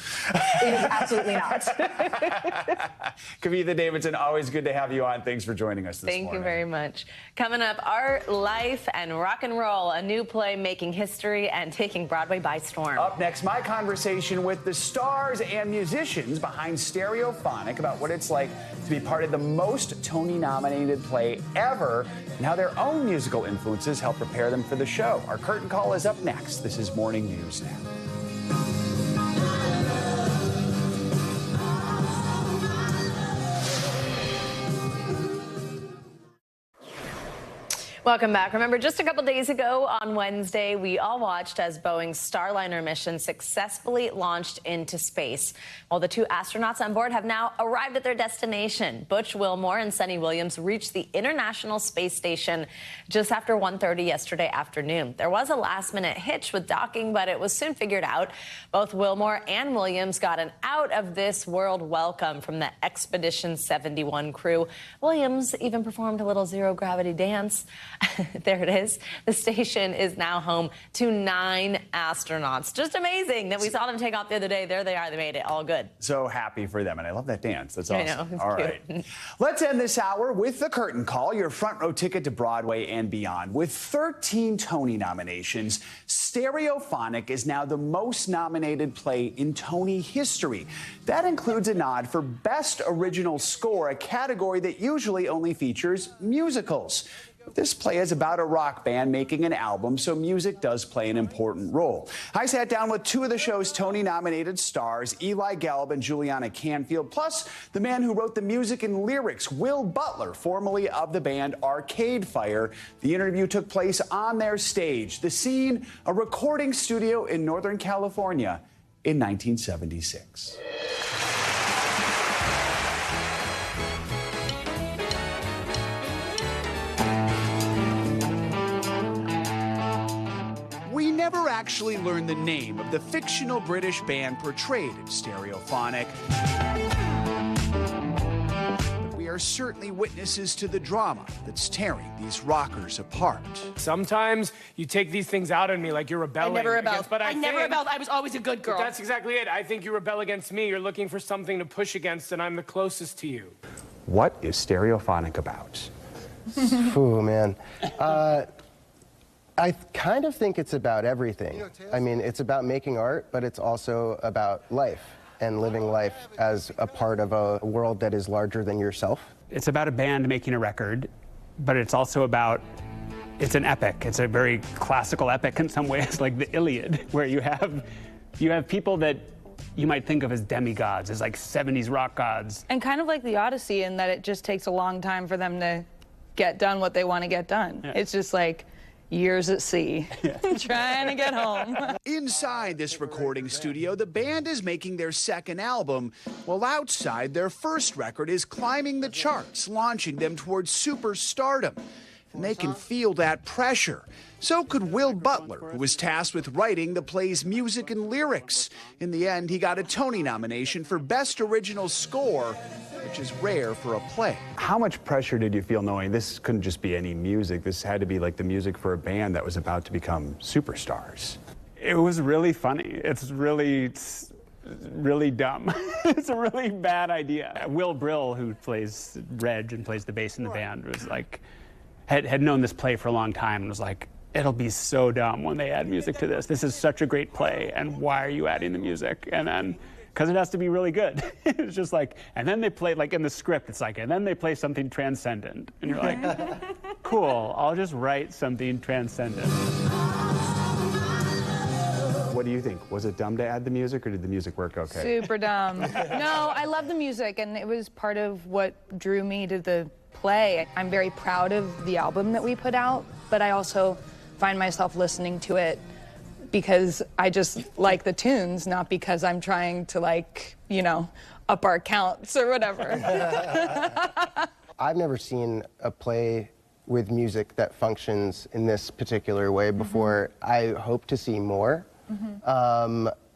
It is absolutely not. Kavitha Davidson, always good to have you on. Thanks for joining us this morning. Thank you very much. Coming up, Art, Life, and Rock and Roll, a new play making history and taking Broadway by storm. Up next, my conversation with the stars and musicians behind Stereophonic about what it's like to be part of the most Tony-nominated play ever and how their own musical influences help prepare them for the show. Our curtain call is up next. This is Morning News Now. Welcome back. Remember, just a couple days ago on Wednesday, we all watched as Boeing's Starliner mission successfully launched into space. Well, the 2 astronauts on board have now arrived at their destination. Butch Wilmore and Sunny Williams reached the International Space Station just after 1:30 yesterday afternoon. There was a last-minute hitch with docking, but it was soon figured out. Both Wilmore and Williams got an out-of-this-world welcome from the Expedition 71 crew. Williams even performed a little zero-gravity dance. There it is. The station is now home to 9 astronauts. Just amazing that we saw them take off the other day. There they are. They made it all good. So happy for them. And I love that dance. That's awesome. I know. It's all cute. right. Let's end this hour with the curtain call, your front row ticket to Broadway and beyond. With 13 Tony nominations, Stereophonic is now the most nominated play in Tony history. That includes a nod for Best Original Score, a category that usually only features musicals. This play is about a rock band making an album, so music does play an important role. I sat down with 2 of the show's Tony-nominated stars, Eli Gelb and Juliana Canfield, plus the man who wrote the music and lyrics, Will Butler, formerly of the band Arcade Fire. The interview took place on their stage. The scene, a recording studio in Northern California in 1976. We never actually learned the name of the fictional British band portrayed in Stereophonic. But we are certainly witnesses to the drama that's tearing these rockers apart. Sometimes you take these things out on me like you're rebelling. I never rebelled. Against, but I never rebelled. I was always a good girl. That's exactly it. I think you rebel against me. You're looking for something to push against, and I'm the closest to you. What is Stereophonic about? Ooh, man. I kind of think it's about everything. I mean, it's about making art, but it's also about life and living life as a part of a world that is larger than yourself. It's about a band making a record, but it's also about, it's an epic. It's a very classical epic in some ways, like the Iliad, where you have people that you might think of as demigods, as like 70s rock gods. And kind of like the Odyssey in that it just takes a long time for them to get done what they want to get done. Yeah. It's just like years at sea, trying to get home. Inside this recording studio, the band is making their second album, while outside, their first record is climbing the charts, launching them towards superstardom. And they can feel that pressure. So could Will Butler, who was tasked with writing the play's music and lyrics. In the end, he got a Tony nomination for Best Original Score, which is rare for a play. How much pressure did you feel knowing this couldn't just be any music? This had to be like the music for a band that was about to become superstars. It was really funny. It's really dumb. It's a really bad idea. Will Brill, who plays Reg and plays the bass in the band, was like, had known this play for a long time and was like, it'll be so dumb when they add music to this. This is such a great play, and why are you adding the music? And then, because it has to be really good. It's just like, and then they play, like in the script, it's like, and then they play something transcendent. And you're like, cool, I'll just write something transcendent. What do you think? Was it dumb to add the music, or did the music work okay? Super dumb. No, I love the music, and it was part of what drew me to the play. I'm very proud of the album that we put out, but I also find myself listening to it because I just like the tunes, not because I'm trying to, like, you know, up our counts or whatever. I've never seen a play with music that functions in this particular way before. I hope to see more.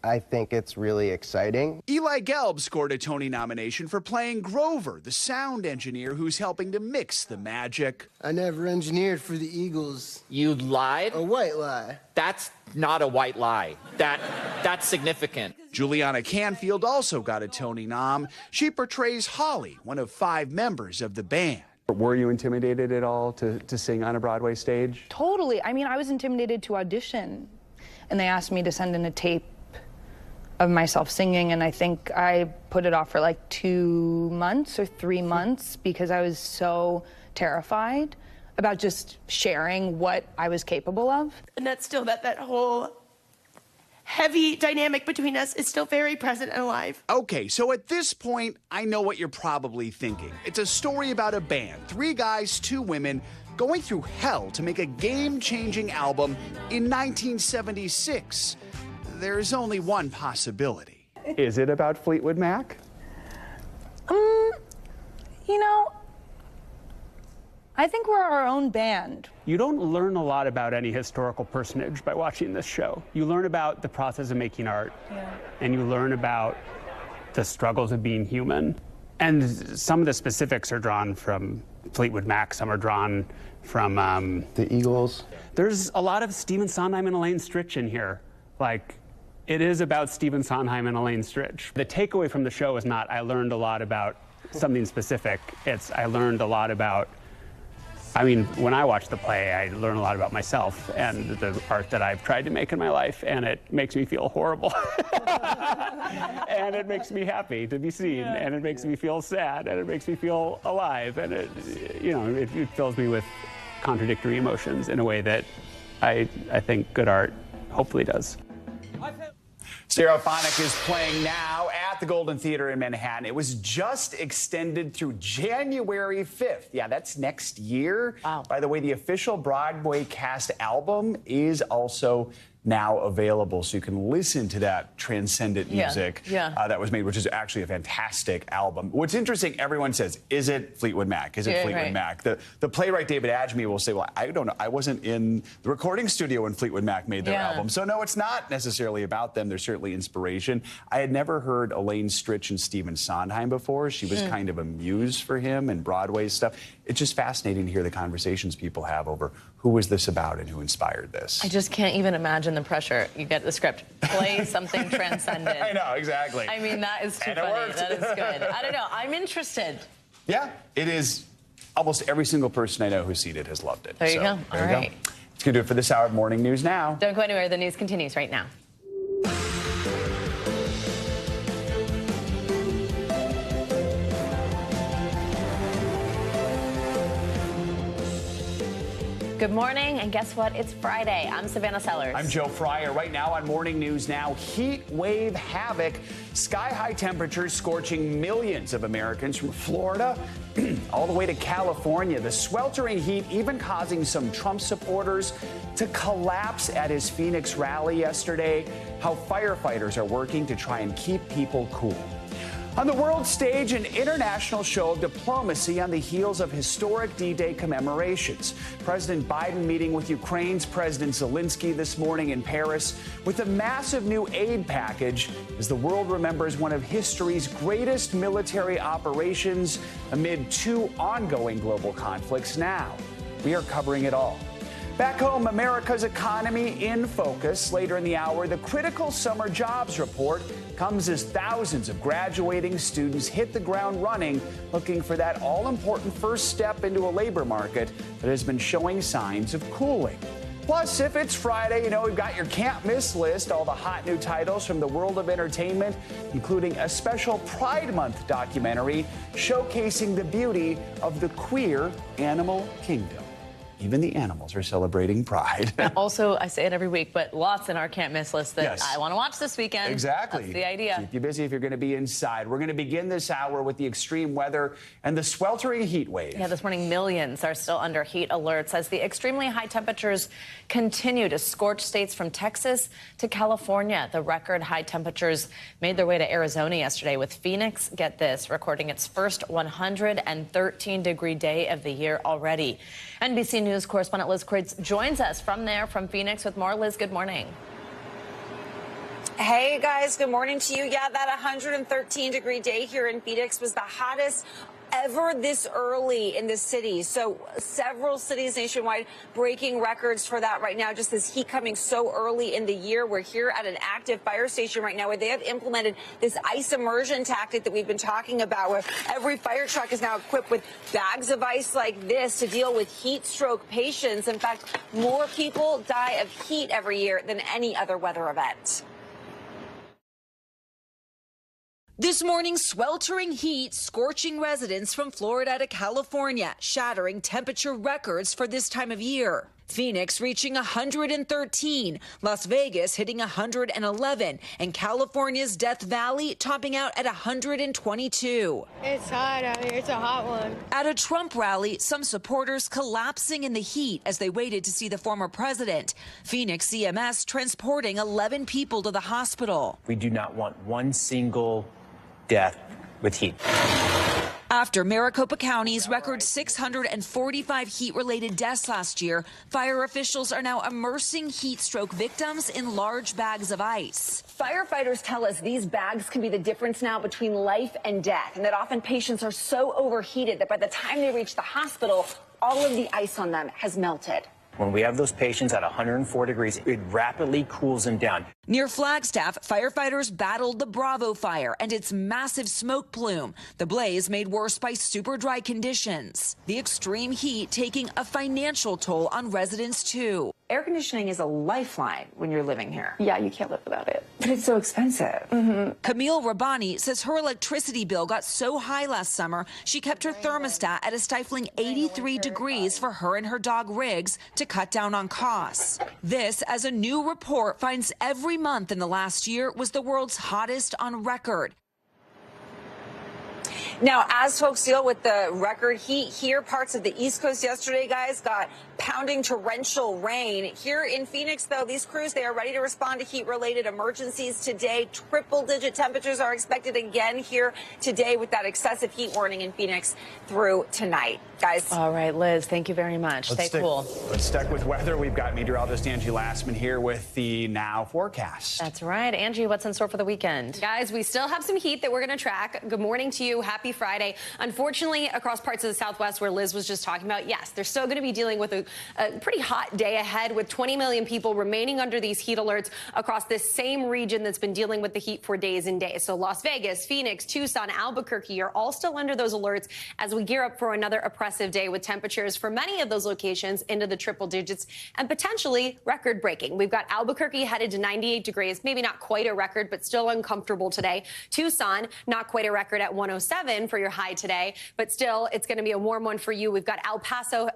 I think it's really exciting. Eli Gelb scored a Tony nomination for playing Grover, the sound engineer who's helping to mix the magic. I never engineered for the Eagles. You lied? A white lie. That's not a white lie. That's significant. Juliana Canfield also got a Tony nom. She portrays Holly, one of 5 members of the band. Were you intimidated at all to sing on a Broadway stage? Totally. I mean, I was intimidated to audition, and they asked me to send in a tape of myself singing, and I think I put it off for like 2 months or 3 months because I was so terrified about just sharing what I was capable of. And that's still that whole heavy dynamic between us is still very present and alive. Okay, so at this point, I know what you're probably thinking. It's a story about a band, 3 guys, 2 women, going through hell to make a game-changing album in 1976. There's only one possibility. Is it about Fleetwood Mac? You know, I think we're our own band. You don't learn a lot about any historical personage by watching this show. You learn about the process of making art, and you learn about the struggles of being human. And some of the specifics are drawn from Fleetwood Mac, some are drawn from the Eagles. There's a lot of Stephen Sondheim and Elaine Stritch in here. Like, it is about Stephen Sondheim and Elaine Stritch. The takeaway from the show is not I learned a lot about something specific. It's I learned a lot about, I mean, when I watch the play, I learn a lot about myself and the art that I've tried to make in my life, and it makes me feel horrible. And it makes me happy to be seen, and it makes me feel sad, and it makes me feel alive, and it, you know, it fills me with contradictory emotions in a way that I think good art hopefully does. Stereophonic is playing now at the Golden Theater in Manhattan. It was just extended through January 5th. Yeah, that's next year. Wow. By the way, the official Broadway cast album is also now available, so you can listen to that transcendent music that was made, which is actually a fantastic album. What's interesting, everyone says, is it Fleetwood Mac? Is it Fleetwood Mac? The playwright David Adjemi will say, well, I don't know. I wasn't in the recording studio when Fleetwood Mac made their album. So no, it's not necessarily about them. There's certainly inspiration. I had never heard Elaine Stritch and Stephen Sondheim before. She was kind of a muse for him and Broadway stuff. It's just fascinating to hear the conversations people have over who was this about and who inspired this. I just can't even imagine the pressure. You get the script, play something transcendent. I know, exactly. I mean, that is too funny. That is good. I don't know. I'm interested. Yeah, it is. Almost every single person I know who's seen it has loved it. There you go. All right. Let's go do it for this hour of Morning News Now. Don't go anywhere. The news continues right now. Good morning, and guess what? It's Friday. I'm Savannah Sellers. I'm Joe Fryer. Right now on Morning News Now, heat wave havoc, sky-high temperatures scorching millions of Americans from Florida all the way to California. The sweltering heat even causing some Trump supporters to collapse at his Phoenix rally yesterday. How firefighters are working to try and keep people cool. On the world stage, an international show of diplomacy on the heels of historic D-Day commemorations. President Biden meeting with Ukraine's President Zelensky this morning in Paris with a massive new aid package as the world remembers one of history's greatest military operations amid two ongoing global conflicts now. We are covering it all. Back home, America's economy in focus. Later in the hour, the critical summer jobs report comes as thousands of graduating students hit the ground running, looking for that all-important first step into a labor market that has been showing signs of cooling. Plus, if it's Friday, you know, we've got your can't miss list, all the hot new titles from the world of entertainment, including a special Pride Month documentary showcasing the beauty of the queer animal kingdom. Even the animals are celebrating Pride. Also, I say it every week, but lots in our can't miss list that I want to watch this weekend. Exactly. That's the idea. Keep you busy if you're going to be inside. We're going to begin this hour with the extreme weather and the sweltering heat wave. Yeah, this morning millions are still under heat alerts as the extremely high temperatures continue to scorch states from Texas to California. The record high temperatures made their way to Arizona yesterday, with Phoenix, get this, recording its first 113-degree day of the year already. NBC News correspondent Liz Kreutz joins us from there, from Phoenix, with more. Liz, good morning. Hey, guys, good morning to you. Yeah, that 113-degree day here in Phoenix was the hottest ever this early in the city. So several cities nationwide breaking records for that right now. Just this heat coming so early in the year. We're here at an active fire station right now where they have implemented this ice immersion tactic that we've been talking about, where every fire truck is now equipped with bags of ice like this to deal with heat stroke patients. In fact, more people die of heat every year than any other weather event. This morning, sweltering heat scorching residents from Florida to California, shattering temperature records for this time of year. Phoenix reaching 113, Las Vegas hitting 111, and California's Death Valley topping out at 122. It's hot out here. It's a hot one. At a Trump rally, some supporters collapsing in the heat as they waited to see the former president. Phoenix CMS transporting 11 people to the hospital. We do not want one single death with heat. After Maricopa County's record 645 heat-related deaths last year, fire officials are now immersing heat stroke victims in large bags of ice. Firefighters tell us these bags can be the difference now between life and death, and that often patients are so overheated that by the time they reach the hospital, all of the ice on them has melted. When we have those patients at 104 degrees, it rapidly cools them down. Near Flagstaff, firefighters battled the Bravo fire and its massive smoke plume. The blaze made worse by super dry conditions. The extreme heat taking a financial toll on residents, too. Air conditioning is a lifeline when you're living here. Yeah, you can't live without it. But it's so expensive. Camille Rabbani says her electricity bill got so high last summer, she kept her thermostat at a stifling 83 degrees for her and her dog Riggs to cut down on costs. This, as a new report finds every month in the last year was the world's hottest on record. Now, as folks deal with the record heat here, parts of the East Coast yesterday, guys, got pounding torrential rain. Here in Phoenix, though, these crews, they are ready to respond to heat-related emergencies today. Triple-digit temperatures are expected again here today with that excessive heat warning in Phoenix through tonight. Guys. All right, Liz, thank you very much. Stay cool. Let's stick with weather. We've got meteorologist Angie Lastman here with the Now forecast. That's right. Angie, what's in store for the weekend? Guys, we still have some heat that we're going to track. Good morning to you. Happy Friday. Unfortunately, across parts of the Southwest where Liz was just talking about, yes, they're still going to be dealing with a pretty hot day ahead with 20 million people remaining under these heat alerts across this same region that's been dealing with the heat for days and days. So Las Vegas, Phoenix, Tucson, Albuquerque are all still under those alerts as we gear up for another oppressive day with temperatures for many of those locations into the triple digits and potentially record breaking. We've got Albuquerque headed to 98 degrees, maybe not quite a record, but still uncomfortable today. Tucson, not quite a record at 107 for your high today, but still it's going to be a warm one for you. We've got El Paso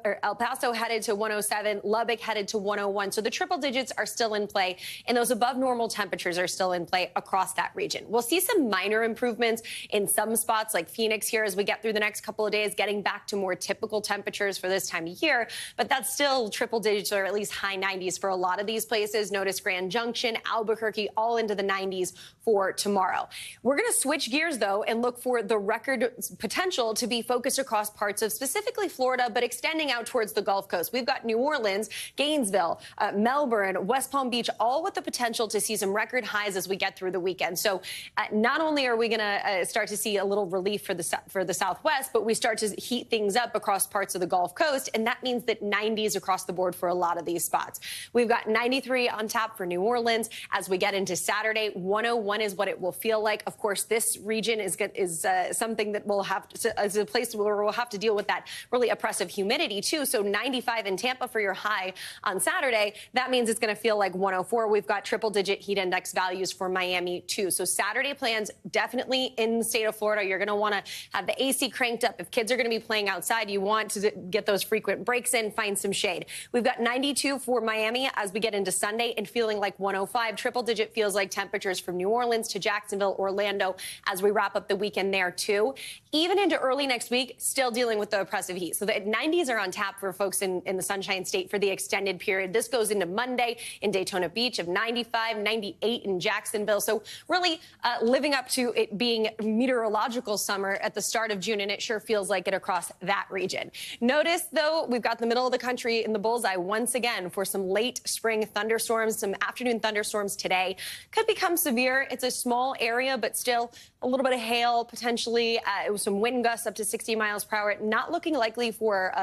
headed to 107, Lubbock headed to 101. So the triple digits are still in play and those above normal temperatures are still in play across that region. We'll see some minor improvements in some spots like Phoenix here as we get through the next couple of days, getting back to more typical temperatures for this time of year, but that's still triple digits or at least high 90s for a lot of these places. Notice Grand Junction, Albuquerque, all into the 90s for tomorrow. We're going to switch gears, though, and look for the record potential to be focused across parts of specifically Florida, but extending out towards the Gulf Coast. We've got New Orleans, Gainesville, Melbourne, West Palm Beach, all with the potential to see some record highs as we get through the weekend. So not only are we going to start to see a little relief for the Southwest, but we start to heat things up across parts of the Gulf Coast, and that means that 90s across the board for a lot of these spots. We've got 93 on tap for New Orleans. As we get into Saturday, 101 is what it will feel like. Of course, this region is something that we'll have to, is a place where we'll have to deal with that really oppressive humidity too. So 95 in Tampa for your high on Saturday. That means it's going to feel like 104. We've got triple-digit heat index values for Miami too. So Saturday plans definitely in the state of Florida. You're going to want to have the AC cranked up. If kids are going to be playing outside, you want to get those frequent breaks in, find some shade. We've got 92 for Miami as we get into Sunday and feeling like 105. Triple-digit feels like temperatures from New Orleans to Jacksonville, Orlando as we wrap up the weekend there too. Even into early next week, still dealing with the oppressive heat. So the 90s are on tap for folks in the Sunshine State for the extended period. This goes into Monday in Daytona Beach of 95, 98 in Jacksonville. So really living up to it being meteorological summer at the start of June, and it sure feels like it across that region. Notice, though, we've got the middle of the country in the bullseye once again for some late spring thunderstorms, some afternoon thunderstorms today. Could become severe. It's a small area, but still a little bit of hail potentially. It was some wind gusts up to 60 miles per hour. Not looking likely for,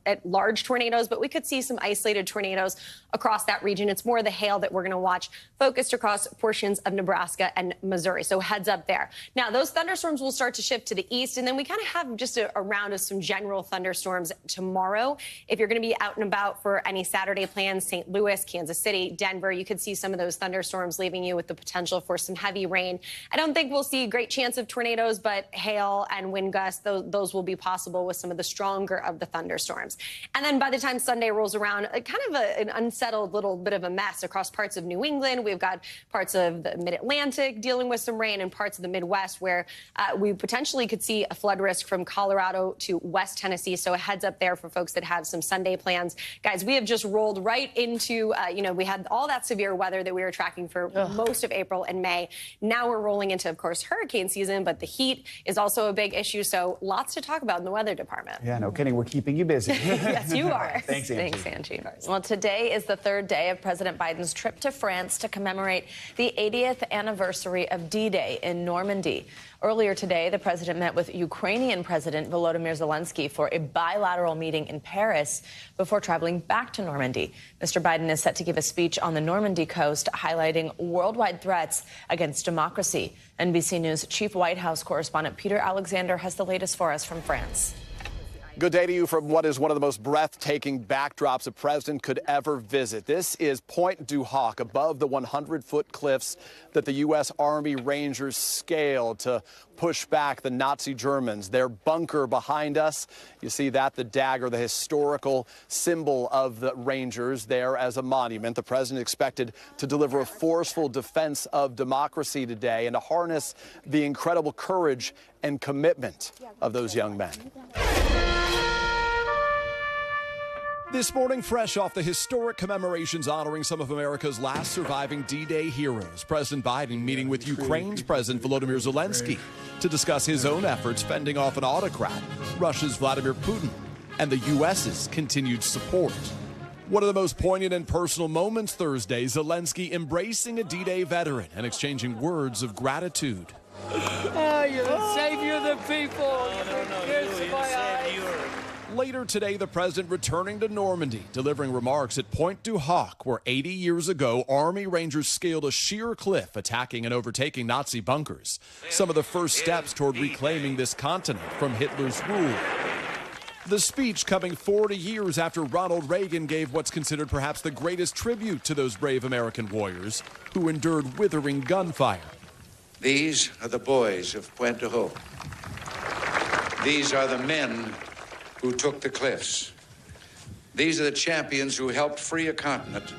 at large tornadoes, but we could see some isolated tornadoes across that region. It's more the hail that we're going to watch focused across portions of Nebraska and Missouri. So heads up there. Now, those thunderstorms will start to shift to the east, and then we kind of have just a round of some general thunderstorms tomorrow. If you're going to be out and about for any Saturday plans, St. Louis, Kansas City, Denver, you could see some of those thunderstorms leaving you with the potential for some heavy rain. I don't think we'll see a great chance of tornadoes, but hail and wind gusts, those will be possible with some of the stronger of the thunderstorms. And And then by the time Sunday rolls around, kind of an unsettled little bit of a mess across parts of New England. We've got parts of the mid-Atlantic dealing with some rain and parts of the Midwest where we potentially could see a flood risk from Colorado to West Tennessee. So a heads up there for folks that have some Sunday plans. Guys, we have just rolled right into, we had all that severe weather that we were tracking for most of April and May. Now we're rolling into, of course, hurricane season, but the heat is also a big issue. So lots to talk about in the weather department. Yeah, no kidding. We're keeping you busy. Yes, you are. Thanks, Angie. Thanks, Angie. Well, today is the third day of President Biden's trip to France to commemorate the 80th anniversary of D-Day in Normandy. Earlier today, the president met with Ukrainian President Volodymyr Zelensky for a bilateral meeting in Paris before traveling back to Normandy. Mr. Biden is set to give a speech on the Normandy coast, highlighting worldwide threats against democracy. NBC News Chief White House correspondent Peter Alexander has the latest for us from France. Good day to you from what is one of the most breathtaking backdrops a president could ever visit. This is Point du Hoc, above the 100-foot cliffs that the U.S. Army Rangers scaled to push back the Nazi Germans. Their bunker behind us, you see that, the dagger, the historical symbol of the Rangers there as a monument. The president expected to deliver a forceful defense of democracy today and to harness the incredible courage and commitment of those young men. This morning, fresh off the historic commemorations honoring some of America's last surviving D-Day heroes, President Biden meeting with Ukraine's President Volodymyr Zelensky to discuss his own efforts fending off an autocrat, Russia's Vladimir Putin, and the U.S.'s continued support. One of the most poignant and personal moments Thursday, Zelensky embracing a D-Day veteran and exchanging words of gratitude. Oh, you're the savior of the people. Later today, the president returning to Normandy, delivering remarks at Point du Hoc, where 80 years ago, Army Rangers scaled a sheer cliff, attacking and overtaking Nazi bunkers. Some of the first steps toward reclaiming this continent from Hitler's rule. The speech coming 40 years after Ronald Reagan gave what's considered perhaps the greatest tribute to those brave American warriors who endured withering gunfire. These are the boys of Point du Hoc. These are the men who took the cliffs. These are the champions who helped free a continent.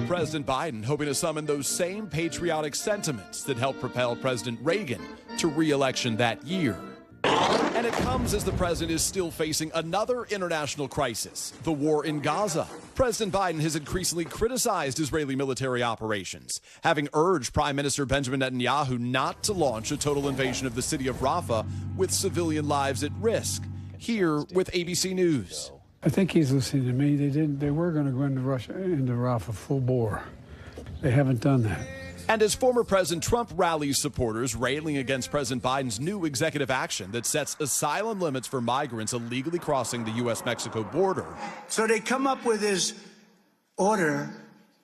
President Biden hoping to summon those same patriotic sentiments that helped propel President Reagan to re-election that year. And it comes as the president is still facing another international crisis, the war in Gaza. President Biden has increasingly criticized Israeli military operations, having urged Prime Minister Benjamin Netanyahu not to launch a total invasion of the city of Rafah with civilian lives at risk. Here with ABC News. I think he's listening to me. They were going to go into Rafah full bore. They haven't done that. And as former President Trump rallies supporters railing against President Biden's new executive action that sets asylum limits for migrants illegally crossing the U.S.-Mexico border. So they come up with this order.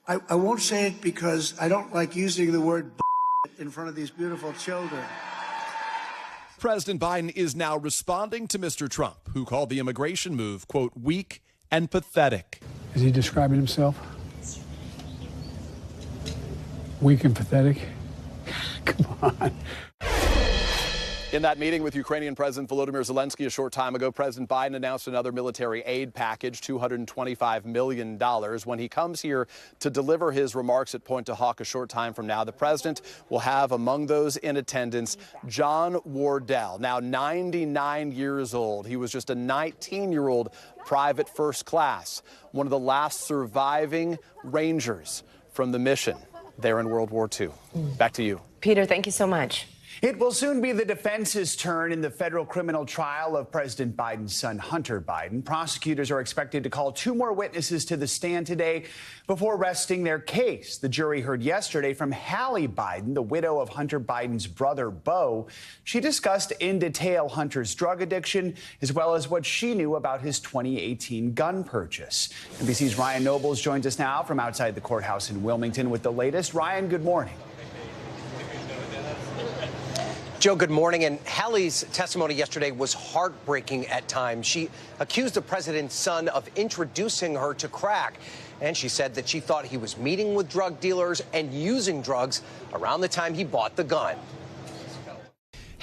I won't say it because I don't like using the word in front of these beautiful children. President Biden is now responding to Mr. Trump, who called the immigration move, quote, weak and pathetic. Is he describing himself? Weak and pathetic? Come on. In that meeting with Ukrainian President Volodymyr Zelensky a short time ago, President Biden announced another military aid package, $225 million. When he comes here to deliver his remarks at Point du Hoc a short time from now, the president will have among those in attendance John Wardell, now 99 years old. He was just a 19-year-old private first class, one of the last surviving Rangers from the mission there in World War II. Back to you. Peter, thank you so much. It will soon be the defense's turn in the federal criminal trial of President Biden's son, Hunter Biden. Prosecutors are expected to call 2 more witnesses to the stand today before resting their case. The jury heard yesterday from Hallie Biden, the widow of Hunter Biden's brother, Beau. She discussed in detail Hunter's drug addiction, as well as what she knew about his 2018 gun purchase. NBC's Ryan Nobles joins us now from outside the courthouse in Wilmington with the latest. Ryan, good morning. Joe, good morning. And Hallie's testimony yesterday was heartbreaking at times. She accused the president's son of introducing her to crack. And she said that she thought he was meeting with drug dealers and using drugs around the time he bought the gun.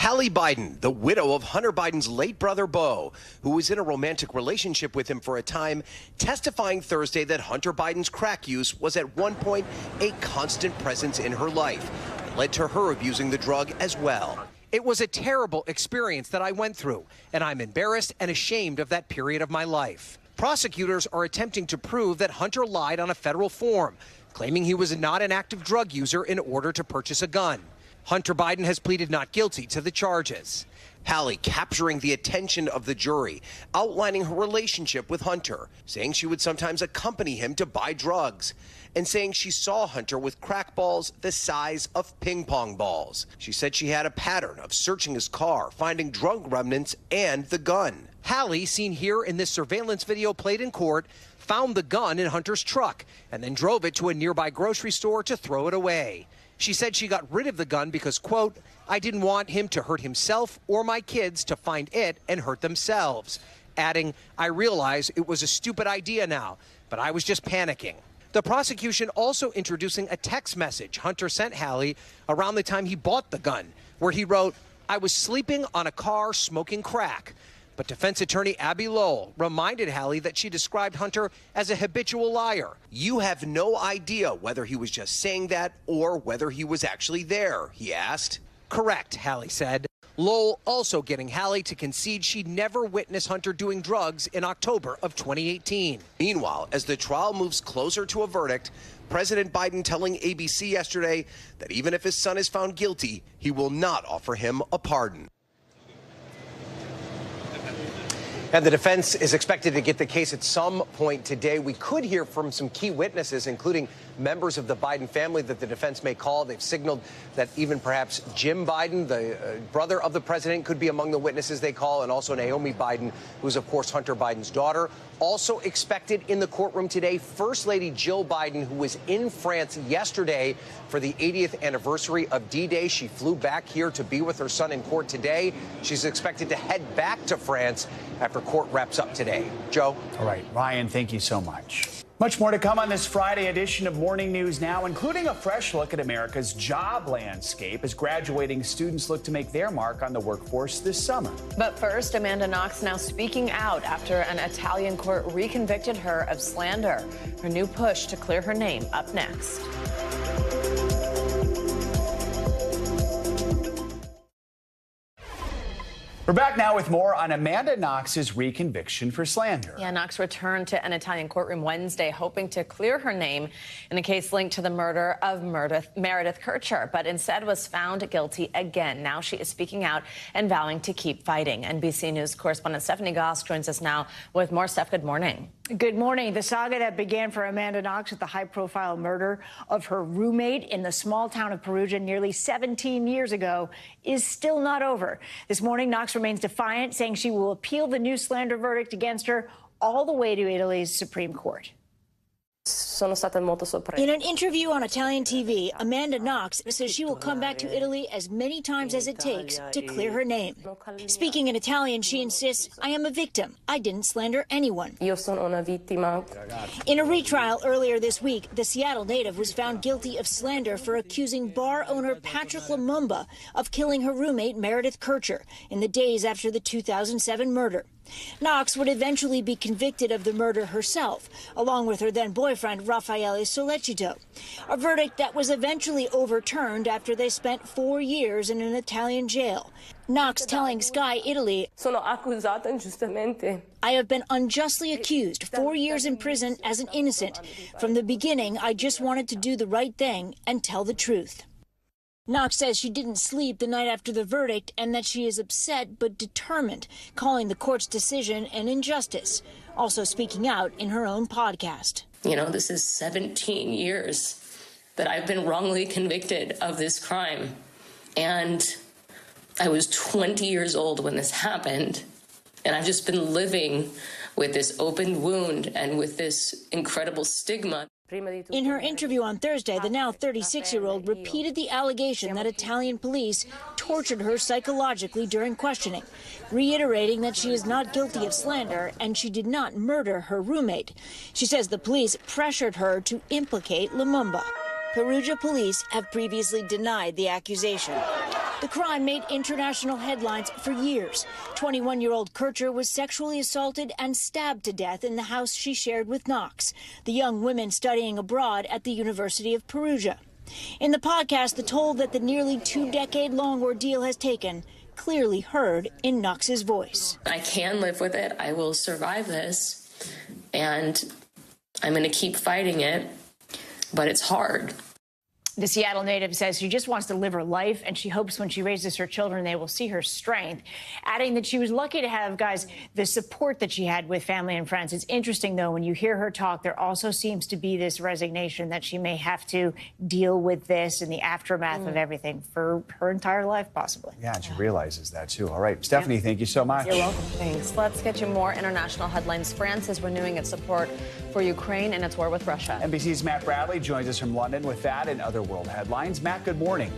Hallie Biden, the widow of Hunter Biden's late brother Beau, who was in a romantic relationship with him for a time, testifying Thursday that Hunter Biden's crack use was at one point a constant presence in her life. It led to her abusing the drug as well. It was a terrible experience that I went through, and I'm embarrassed and ashamed of that period of my life. Prosecutors are attempting to prove that Hunter lied on a federal form, claiming he was not an active drug user in order to purchase a gun. Hunter Biden has pleaded not guilty to the charges. Hallie capturing the attention of the jury, outlining her relationship with Hunter, saying she would sometimes accompany him to buy drugs, and saying she saw Hunter with crack balls the size of ping pong balls. She said she had a pattern of searching his car, finding drug remnants and the gun. Hallie, seen here in this surveillance video played in court, found the gun in Hunter's truck and then drove it to a nearby grocery store to throw it away. She said she got rid of the gun because, quote, I didn't want him to hurt himself or my kids to find it and hurt themselves. Adding, I realize it was a stupid idea now, but I was just panicking. The prosecution also introducing a text message Hunter sent Hallie around the time he bought the gun, where he wrote, I was sleeping on a car smoking crack. But defense attorney Abby Lowell reminded Hallie that she described Hunter as a habitual liar. You have no idea whether he was just saying that or whether he was actually there, he asked. Correct, Hallie said. Lowell also getting Hallie to concede she'd never witnessed Hunter doing drugs in October of 2018. Meanwhile, as the trial moves closer to a verdict, President Biden telling ABC yesterday that even if his son is found guilty, he will not offer him a pardon. And the defense is expected to get the case at some point today. We could hear from some key witnesses, including members of the Biden family that the defense may call. They've signaled that even perhaps Jim Biden, the brother of the president, could be among the witnesses they call, and also Naomi Biden, who's, of course, Hunter Biden's daughter. Also expected in the courtroom today, First Lady Jill Biden, who was in France yesterday for the 80th anniversary of D-Day. She flew back here to be with her son in court today. She's expected to head back to France after court wraps up today. Joe? All right, Ryan, thank you so much. Much more to come on this Friday edition of Morning News Now, including a fresh look at America's job landscape as graduating students look to make their mark on the workforce this summer. But first, Amanda Knox now speaking out after an Italian court reconvicted her of slander. Her new push to clear her name up next. We're back now with more on Amanda Knox's reconviction for slander. Yeah, Knox returned to an Italian courtroom Wednesday, hoping to clear her name in a case linked to the murder of Meredith Kercher, but instead was found guilty again. Now she is speaking out and vowing to keep fighting. NBC News correspondent Stephanie Goss joins us now with more. Steph, good morning. Good morning. The saga that began for Amanda Knox with the high-profile murder of her roommate in the small town of Perugia nearly 17 years ago is still not over. This morning, Knox remains defiant, saying she will appeal the new slander verdict against her all the way to Italy's Supreme Court. In an interview on Italian TV, Amanda Knox says she will come back to Italy as many times as it takes to clear her name. Speaking in Italian, she insists, I am a victim. I didn't slander anyone. In a retrial earlier this week, the Seattle native was found guilty of slander for accusing bar owner Patrick Lumumba of killing her roommate Meredith Kercher in the days after the 2007 murder. Knox would eventually be convicted of the murder herself, along with her then-boyfriend Raffaele Sollecito, a verdict that was eventually overturned after they spent 4 years in an Italian jail. Knox telling Sky Italy, I have been unjustly accused, 4 years in prison as an innocent. From the beginning, I just wanted to do the right thing and tell the truth. Knox says she didn't sleep the night after the verdict and that she is upset but determined, calling the court's decision an injustice. Also speaking out in her own podcast. You know, this is 17 years that I've been wrongly convicted of this crime. And I was 20 years old when this happened. And I've just been living with this open wound and with this incredible stigma. In her interview on Thursday, the now 36-year-old repeated the allegation that Italian police tortured her psychologically during questioning, reiterating that she is not guilty of slander and she did not murder her roommate. She says the police pressured her to implicate Lumumba. Perugia police have previously denied the accusation. The crime made international headlines for years. 21-year-old Kircher was sexually assaulted and stabbed to death in the house she shared with Knox, the young women studying abroad at the University of Perugia. In the podcast, the toll that the nearly 2-decade-long ordeal has taken clearly heard in Knox's voice. I can live with it. I will survive this, and I'm going to keep fighting it, but it's hard. The Seattle native says she just wants to live her life, and she hopes when she raises her children, they will see her strength, adding that she was lucky to have, guys, the support that she had with family and friends. It's interesting, though, when you hear her talk, there also seems to be this resignation that she may have to deal with this in the aftermath of everything for her entire life, possibly. Yeah, and she realizes that, too. All right, Stephanie, thank you so much. You're welcome. Thanks. Let's get you more international headlines. France is renewing its support for Ukraine in its war with Russia. NBC's Matt Bradley joins us from London with that and other world headlines. Matt, good morning.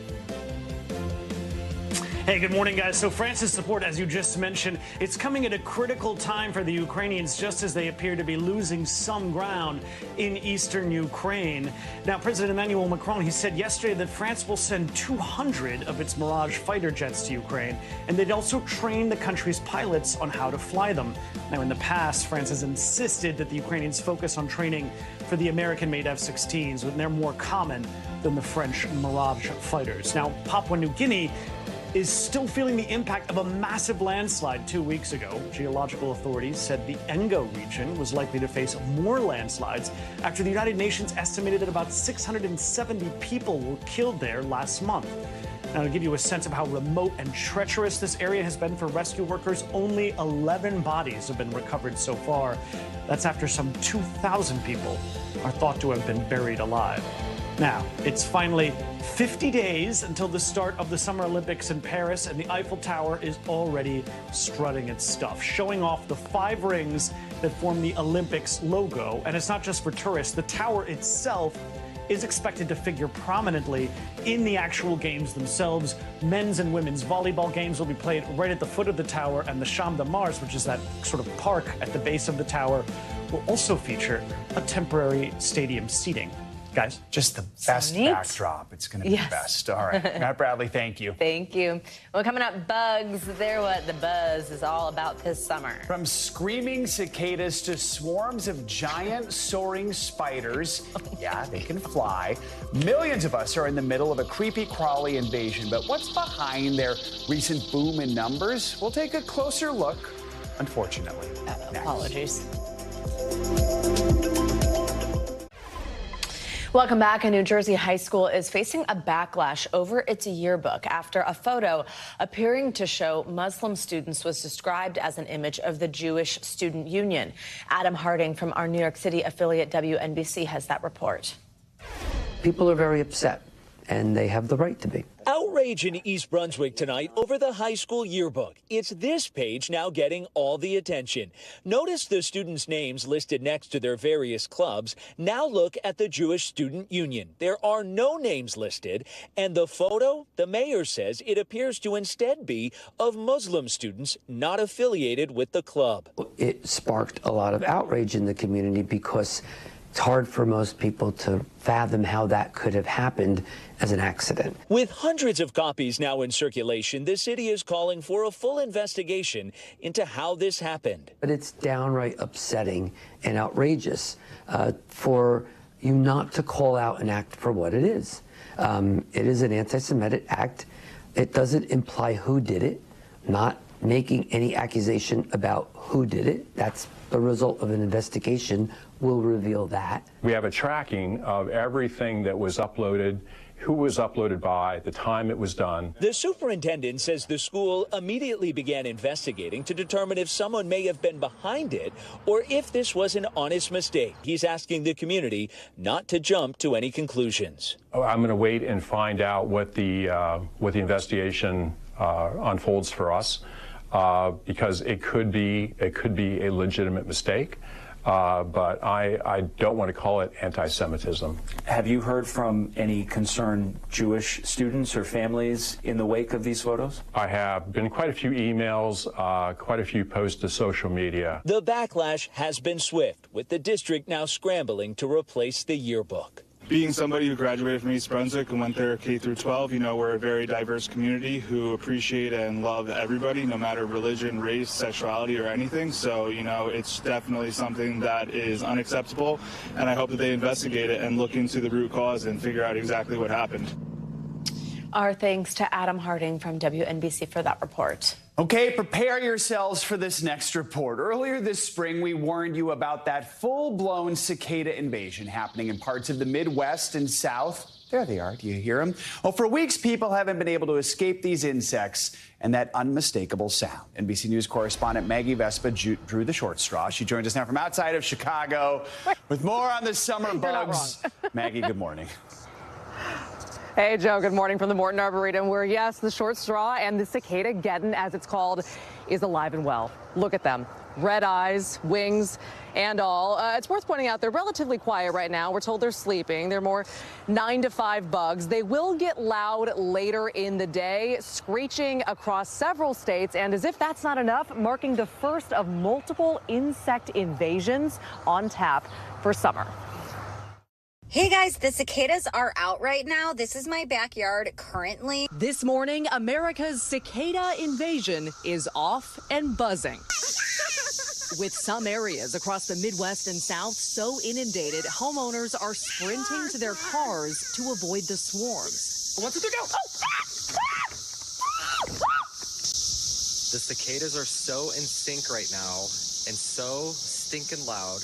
Hey, good morning, guys. So France's support, as you just mentioned, it's coming at a critical time for the Ukrainians, just as they appear to be losing some ground in eastern Ukraine. Now, President Emmanuel Macron, he said yesterday that France will send 200 of its Mirage fighter jets to Ukraine, and they'd also train the country's pilots on how to fly them. Now, in the past, France has insisted that the Ukrainians focus on training for the American-made F-16s, when they're more common than the French Mirage fighters. Now, Papua New Guinea is still feeling the impact of a massive landslide 2 weeks ago. Geological authorities said the Ngo region was likely to face more landslides after the United Nations estimated that about 670 people were killed there last month. Now, to give you a sense of how remote and treacherous this area has been for rescue workers, only 11 bodies have been recovered so far. That's after some 2,000 people are thought to have been buried alive. Now, it's finally 50 days until the start of the Summer Olympics in Paris, and the Eiffel Tower is already strutting its stuff, showing off the 5 rings that form the Olympics logo. And it's not just for tourists. The tower itself is expected to figure prominently in the actual games themselves. Men's and women's volleyball games will be played right at the foot of the tower, and the Champ de Mars, which is that sort of park at the base of the tower, will also feature a temporary stadium seating. Guys, just the best backdrop. It's going to be the best. All right. Matt Bradley, thank you. Thank you. Well, coming up, bugs. They're what the buzz is all about this summer. From screaming cicadas to swarms of giant soaring spiders. Yeah, they can fly. Millions of us are in the middle of a creepy crawly invasion. But what's behind their recent boom in numbers? We'll take a closer look, unfortunately. Apologies. Welcome back. A New Jersey high school is facing a backlash over its yearbook after a photo appearing to show Muslim students was described as an image of the Jewish Student Union. Adam Harding from our New York City affiliate WNBC has that report. People are very upset, and they have the right to be. Outrage in East Brunswick tonight over the high school yearbook. It's this page now getting all the attention. Notice the students' names listed next to their various clubs. Now look at the Jewish Student Union. There are no names listed, and the photo, the mayor says, it appears to instead be of Muslim students not affiliated with the club. It sparked a lot of outrage in the community because it's hard for most people to fathom how that could have happened as an accident. With hundreds of copies now in circulation, the city is calling for a full investigation into how this happened. But it's downright upsetting and outrageous for you not to call out an act for what it is. It is an anti-Semitic act. It doesn't imply who did it, not making any accusation about who did it. That's the result of an investigation will reveal that. We have a tracking of everything that was uploaded, who was uploaded by, the time it was done. The superintendent says the school immediately began investigating to determine if someone may have been behind it or if this was an honest mistake. He's asking the community not to jump to any conclusions. I'm going to wait and find out what the investigation unfolds for us, because it could be a legitimate mistake. But I don't want to call it anti-Semitism. Have you heard from any concerned Jewish students or families in the wake of these photos? I have been quite a few emails, quite a few posts to social media. The backlash has been swift, with the district now scrambling to replace the yearbook. Being somebody who graduated from East Brunswick and went there K through 12, you know, we're a very diverse community who appreciate and love everybody, no matter religion, race, sexuality, or anything. So, you know, it's definitely something that is unacceptable, and I hope that they investigate it and look into the root cause and figure out exactly what happened. Our thanks to Adam Harding from WNBC for that report. Okay, prepare yourselves for this next report. Earlier this spring, we warned you about that full-blown cicada invasion happening in parts of the Midwest and South. There they are. Do you hear them? Well, for weeks, people haven't been able to escape these insects and that unmistakable sound. NBC News correspondent Maggie Vespa drew the short straw. She joins us now from outside of Chicago with more on the summer bugs. Maggie, good morning. Hey, Joe, good morning from the Morton Arboretum, where, yes, the short straw and the cicada geddon, as it's called, is alive and well. Look at them. Red eyes, wings, and all. It's worth pointing out they're relatively quiet right now. We're told they're sleeping. They're more 9 to 5 bugs. They will get loud later in the day, screeching across several states. And as if that's not enough, marking the first of multiple insect invasions on tap for summer. Hey guys, the cicadas are out right now. This is my backyard currently. This morning, America's cicada invasion is off and buzzing. With some areas across the Midwest and South so inundated, homeowners are sprinting to their cars to avoid the swarms. 1, 2, 3, go! The cicadas are so in sync right now and so stinking loud.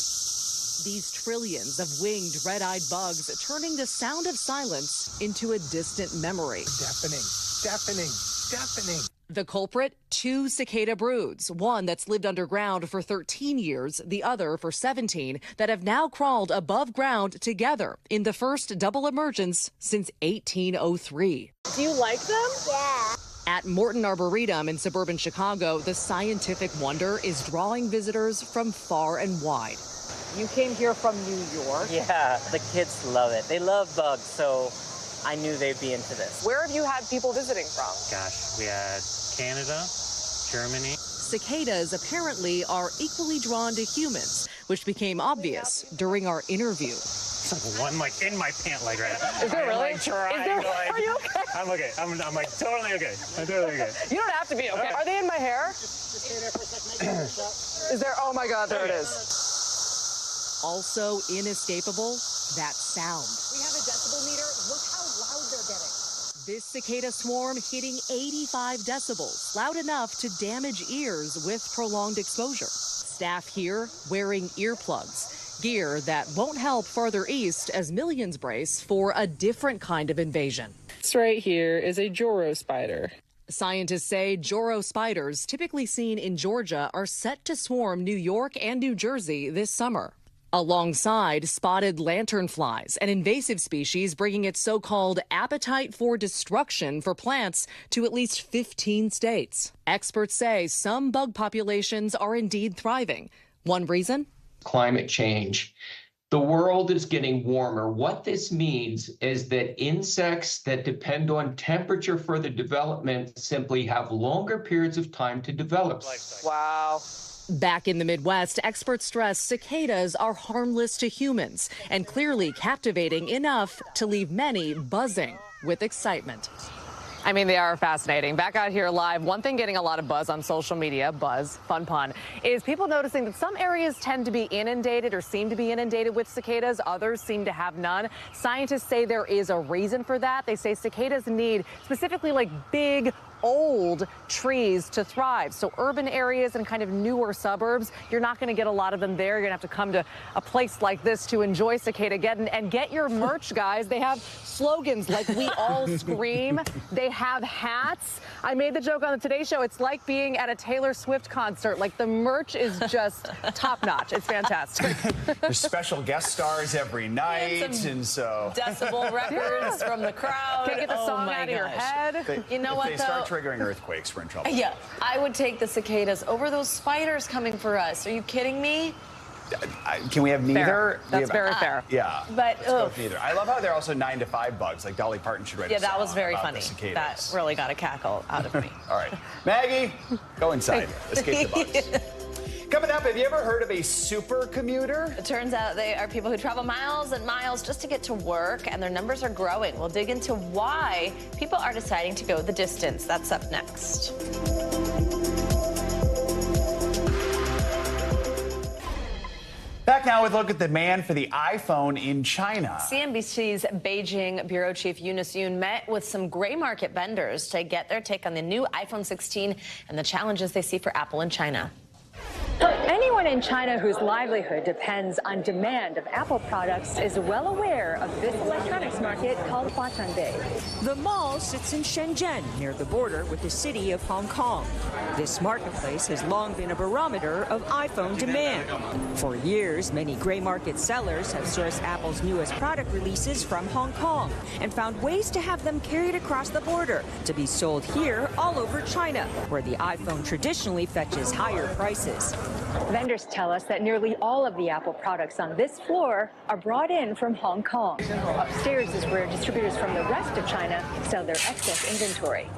These trillions of winged red-eyed bugs turning the sound of silence into a distant memory. Deafening, deafening, deafening. The culprit, 2 cicada broods, one that's lived underground for 13 years, the other for 17, that have now crawled above ground together in the first double emergence since 1803. Do you like them? Yeah. At Morton Arboretum in suburban Chicago, the scientific wonder is drawing visitors from far and wide. You came here from New York? Yeah, the kids love it. They love bugs, so I knew they'd be into this. Where have you had people visiting from? Gosh, we had Canada, Germany. Cicadas apparently are equally drawn to humans, which became obvious during our interview. It's like one in my pant leg right now. Is there really? Are you okay? I'm okay. I'm like totally okay. I'm totally okay. You don't have to be okay. Are they in my hair? Is there? Oh my God, there it is. Also inescapable, that sound. We have a decibel meter. Look how loud they're getting. This cicada swarm hitting 85 decibels, loud enough to damage ears with prolonged exposure. Staff here wearing earplugs, gear that won't help farther east as millions brace for a different kind of invasion. This right here is a Joro spider. Scientists say Joro spiders, typically seen in Georgia, are set to swarm New York and New Jersey this summer. Alongside spotted lanternflies, an invasive species bringing its so-called appetite for destruction for plants to at least 15 states. Experts say some bug populations are indeed thriving. One reason? Climate change. The world is getting warmer. What this means is that insects that depend on temperature for their development simply have longer periods of time to develop. Wow. Back in the Midwest, experts stress cicadas are harmless to humans and clearly captivating enough to leave many buzzing with excitement. I mean, they are fascinating. Back out here live, one thing getting a lot of buzz on social media, buzz, fun pun, is people noticing that some areas tend to be inundated or seem to be inundated with cicadas. Others seem to have none. Scientists say there is a reason for that. They say cicadas need specifically like big, old trees to thrive. So urban areas and kind of newer suburbs, you're not going to get a lot of them there. You're going to have to come to a place like this to enjoy cicada geddon and get your merch, guys. They have slogans like "We All Scream." They have hats. I made the joke on the Today Show. It's like being at a Taylor Swift concert. Like, the merch is just top notch. It's fantastic. There's special guest stars every night, and so decibel records from the crowd. Can't get the song out of your head. You know what, If they start triggering earthquakes, we're in trouble. Yeah, I would take the cicadas over those spiders coming for us. Are you kidding me? Can we have neither? Fair. That's very fair. Yeah. But let's go with neither. I love how they're also 9 to 5 bugs. Like Dolly Parton should write a song that was very about funny. the cicadas. That really got a cackle out of me. All right. Maggie, go inside. Escape the bugs. Coming up. up, have you ever heard of a super commuter? It turns out they are people who travel miles and miles just to get to work, and their numbers are growing. We'll dig into why people are deciding to go the distance. That's up next. Back now with a look at the demand for the iPhone in China. CNBC's Beijing bureau chief Eunice Yoon met with some gray market vendors to get their take on the new iPhone 16 and the challenges they see for Apple in China. Anyone in China whose livelihood depends on demand of Apple products is well aware of this electronics market called Huatianbei. The mall sits in Shenzhen, near the border with the city of Hong Kong. This marketplace has long been a barometer of iPhone demand. For years, many gray market sellers have sourced Apple's newest product releases from Hong Kong and found ways to have them carried across the border to be sold here all over China, where the iPhone traditionally fetches higher prices. Vendors tell us that nearly all of the Apple products on this floor are brought in from Hong Kong. Upstairs is where distributors from the rest of China sell their excess inventory.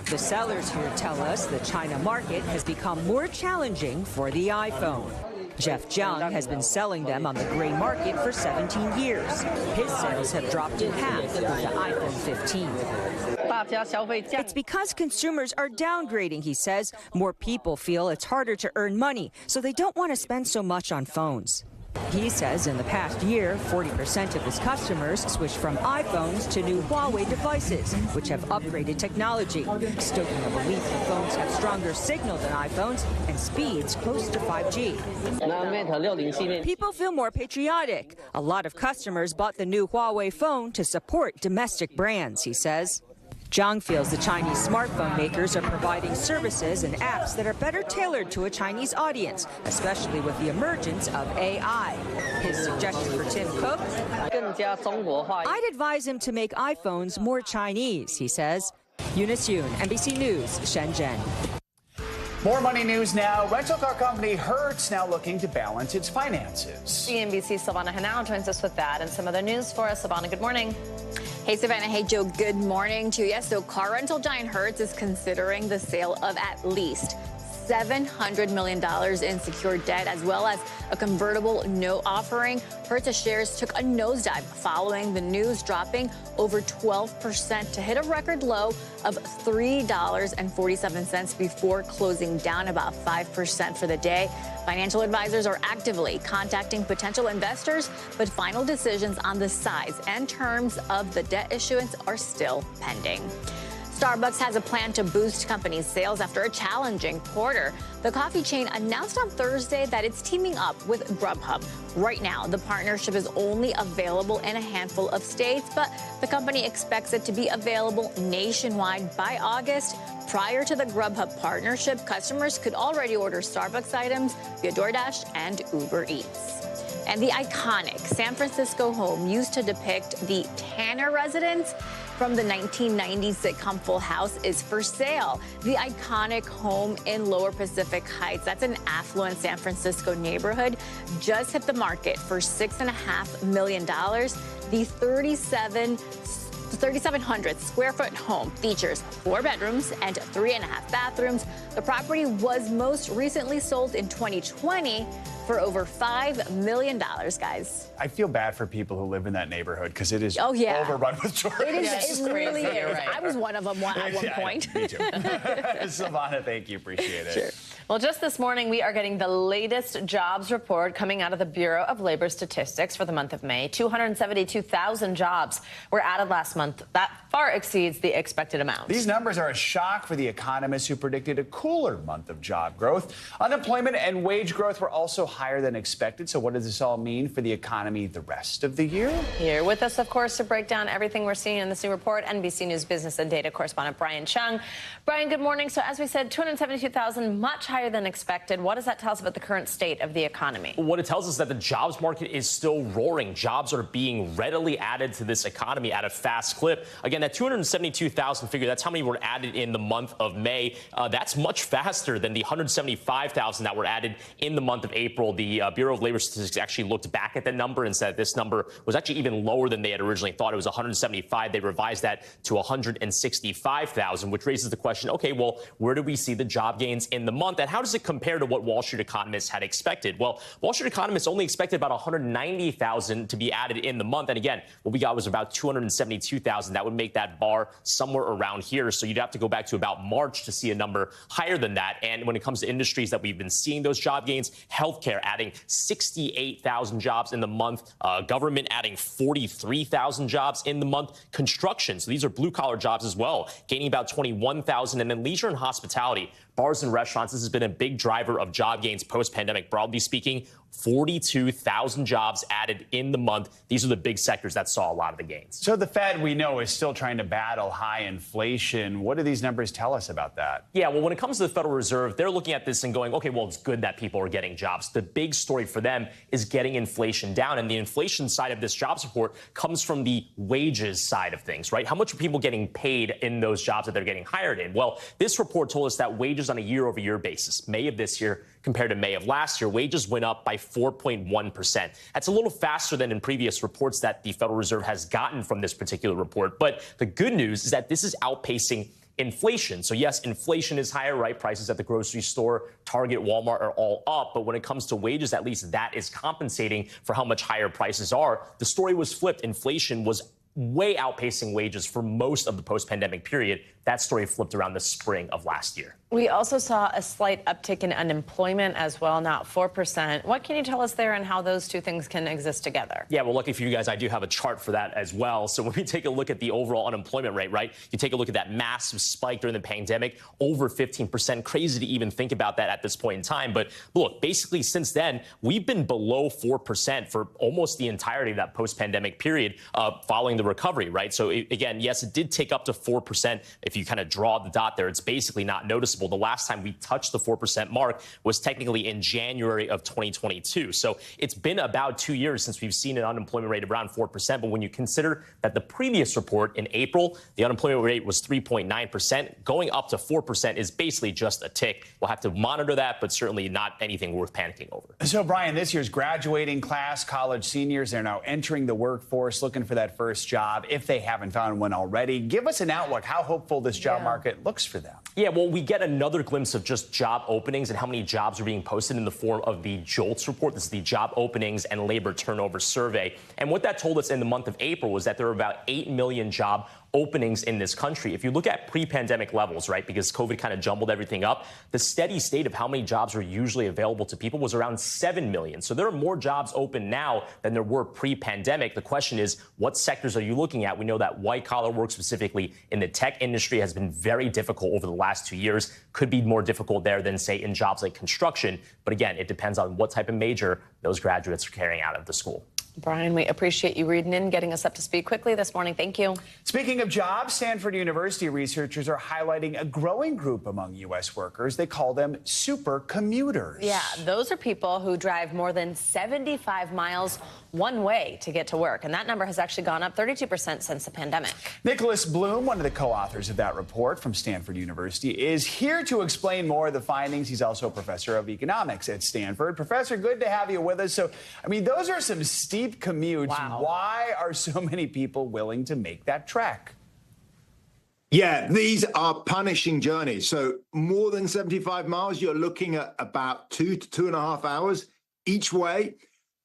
The sellers here tell us the China market has become more challenging for the iPhone. Jeff Jiang has been selling them on the gray market for 17 years. His sales have dropped in half with the iPhone 15. It's because consumers are downgrading, he says. More people feel it's harder to earn money, so they don't want to spend so much on phones. He says in the past year, 40% of his customers switched from iPhones to new Huawei devices, which have upgraded technology, stoking a belief that phones have stronger signal than iPhones and speeds close to 5G. People feel more patriotic. A lot of customers bought the new Huawei phone to support domestic brands, he says. Zhang feels the Chinese smartphone makers are providing services and apps that are better tailored to a Chinese audience, especially with the emergence of AI. His suggestion for Tim Cook? I'd advise him to make iPhones more Chinese, he says. Eunice Yoon, NBC News, Shenzhen. More money news now. Rental car company Hertz now looking to balance its finances. CNBC's Silvana Henao joins us with that and some other news for us. Silvana, good morning. Hey, Savannah. Hey, Joe. Good morning to you. Yes, so car rental giant Hertz is considering the sale of at least $700 million in secured debt, as well as a convertible note offering. Hertz's shares took a nosedive following the news, dropping over 12% to hit a record low of $3.47 before closing down about 5% for the day. Financial advisors are actively contacting potential investors, but final decisions on the size and terms of the debt issuance are still pending. Starbucks has a plan to boost company sales after a challenging quarter. The coffee chain announced on Thursday that it's teaming up with Grubhub. Right now, the partnership is only available in a handful of states, but the company expects it to be available nationwide by August. Prior to the Grubhub partnership, customers could already order Starbucks items via DoorDash and Uber Eats. And the iconic San Francisco home used to depict the Tanner residence from the 1990s sitcom Full House is for sale. The iconic home in Lower Pacific Heights, that's an affluent San Francisco neighborhood, just hit the market for $6.5 million. The 3,700 square foot home features 4 bedrooms and 3.5 bathrooms. The property was most recently sold in 2020 for over $5 million, guys. I feel bad for people who live in that neighborhood because it is overrun with tourists. It really is. Right. I was one of them at one point. Me too. Silvana, thank you. Appreciate it. Sure. Well, just this morning, we are getting the latest jobs report coming out of the Bureau of Labor Statistics for the month of May. 272,000 jobs were added last month. That far exceeds the expected amount. These numbers are a shock for the economists who predicted a cooler month of job growth. Unemployment and wage growth were also higher than expected. So what does this all mean for the economy the rest of the year? Here with us, of course, to break down everything we're seeing in this new report, NBC News business and data correspondent Brian Chung. Brian, good morning. So as we said, 272,000, much higher than expected. What does that tell us about the current state of the economy? What it tells us is that the jobs market is still roaring. Jobs are being readily added to this economy at a fast clip. Again, that 272,000 figure, that's how many were added in the month of May. That's much faster than the 175,000 that were added in the month of April. April, the Bureau of Labor Statistics actually looked back at that number and said this number was actually even lower than they had originally thought. It was 175. They revised that to 165,000, which raises the question, okay, well, where do we see the job gains in the month? And how does it compare to what Wall Street economists had expected? Well, Wall Street economists only expected about 190,000 to be added in the month. And again, what we got was about 272,000. That would make that bar somewhere around here. So you'd have to go back to about March to see a number higher than that. And when it comes to industries that we've been seeing those job gains, healthcare adding 68,000 jobs in the month, government adding 43,000 jobs in the month, construction, so these are blue-collar jobs as well, gaining about 21,000, and then leisure and hospitality, bars and restaurants, this has been a big driver of job gains post-pandemic. Broadly speaking, 42,000 jobs added in the month. These are the big sectors that saw a lot of the gains. So the Fed, we know, is still trying to battle high inflation. What do these numbers tell us about that? Yeah, well, when it comes to the Federal Reserve, they're looking at this and going, okay, well, it's good that people are getting jobs. The big story for them is getting inflation down. And the inflation side of this jobs report comes from the wages side of things, right? How much are people getting paid in those jobs that they're getting hired in? Well, this report told us that wages on a year-over-year basis, May of this year compared to May of last year, wages went up by 4.1%. That's a little faster than in previous reports that the Federal Reserve has gotten from this particular report. But the good news is that this is outpacing inflation. So yes, inflation is higher, right? Prices at the grocery store, Target, Walmart are all up. But when it comes to wages, at least that is compensating for how much higher prices are. The story was flipped. Inflation was way outpacing wages for most of the post-pandemic period. That story flipped around the spring of last year. We also saw a slight uptick in unemployment as well, not 4%. What can you tell us there and how those two things can exist together? Yeah, well, lucky for you guys, I do have a chart for that as well. So when we take a look at the overall unemployment rate, right, you take a look at that massive spike during the pandemic, over 15%. Crazy to even think about that at this point in time. But look, basically since then, we've been below 4% for almost the entirety of that post-pandemic period following the recovery, right? So again, yes, it did take up to 4%. If you kind of draw the dot there, it's basically not noticeable. The last time we touched the 4% mark was technically in January of 2022. So it's been about 2 years since we've seen an unemployment rate around 4%. But when you consider that the previous report in April, the unemployment rate was 3.9%, going up to 4% is basically just a tick. We'll have to monitor that, but certainly not anything worth panicking over. So, Brian, this year's graduating class, college seniors, they're now entering the workforce, looking for that first job, if they haven't found one already. Give us an outlook, how hopeful this job market looks for them. Yeah, well, we get another glimpse of just job openings and how many jobs are being posted in the form of the JOLTS report. This is the Job Openings and Labor Turnover Survey. And what that told us in the month of April was that there were about 8 million job openings in this country. If you look at pre-pandemic levels, right, because COVID kind of jumbled everything up, the steady state of how many jobs were usually available to people was around 7 million. So there are more jobs open now than there were pre-pandemic. The question is, what sectors are you looking at? We know that white-collar work, specifically in the tech industry, has been very difficult over the last 2 years. Could be more difficult there than, say, in jobs like construction. But again, it depends on what type of major those graduates are carrying out of the school. Brian, we appreciate you reading in, getting us up to speed quickly this morning. Thank you. Speaking of jobs, Stanford University researchers are highlighting a growing group among U.S. workers. They call them super commuters. Yeah, those are people who drive more than 75 miles one way to get to work. And that number has actually gone up 32% since the pandemic. Nicholas Bloom, one of the co-authors of that report from Stanford University, is here to explain more of the findings. He's also a professor of economics at Stanford. Professor, good to have you with us. So, I mean, those are some steep commutes. Wow. Why are so many people willing to make that trek? Yeah, these are punishing journeys. So more than 75 miles, you're looking at about 2 to 2.5 hours each way.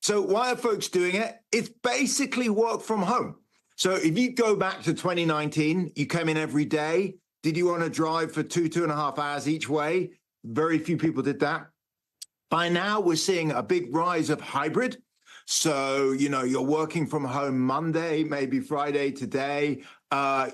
So why are folks doing it? It's basically work from home. So if you go back to 2019, you came in every day. Did you want to drive for 2.5 hours each way? Very few people did that. By now, we're seeing a big rise of hybrid. So, you know, you're working from home Monday, maybe Friday today.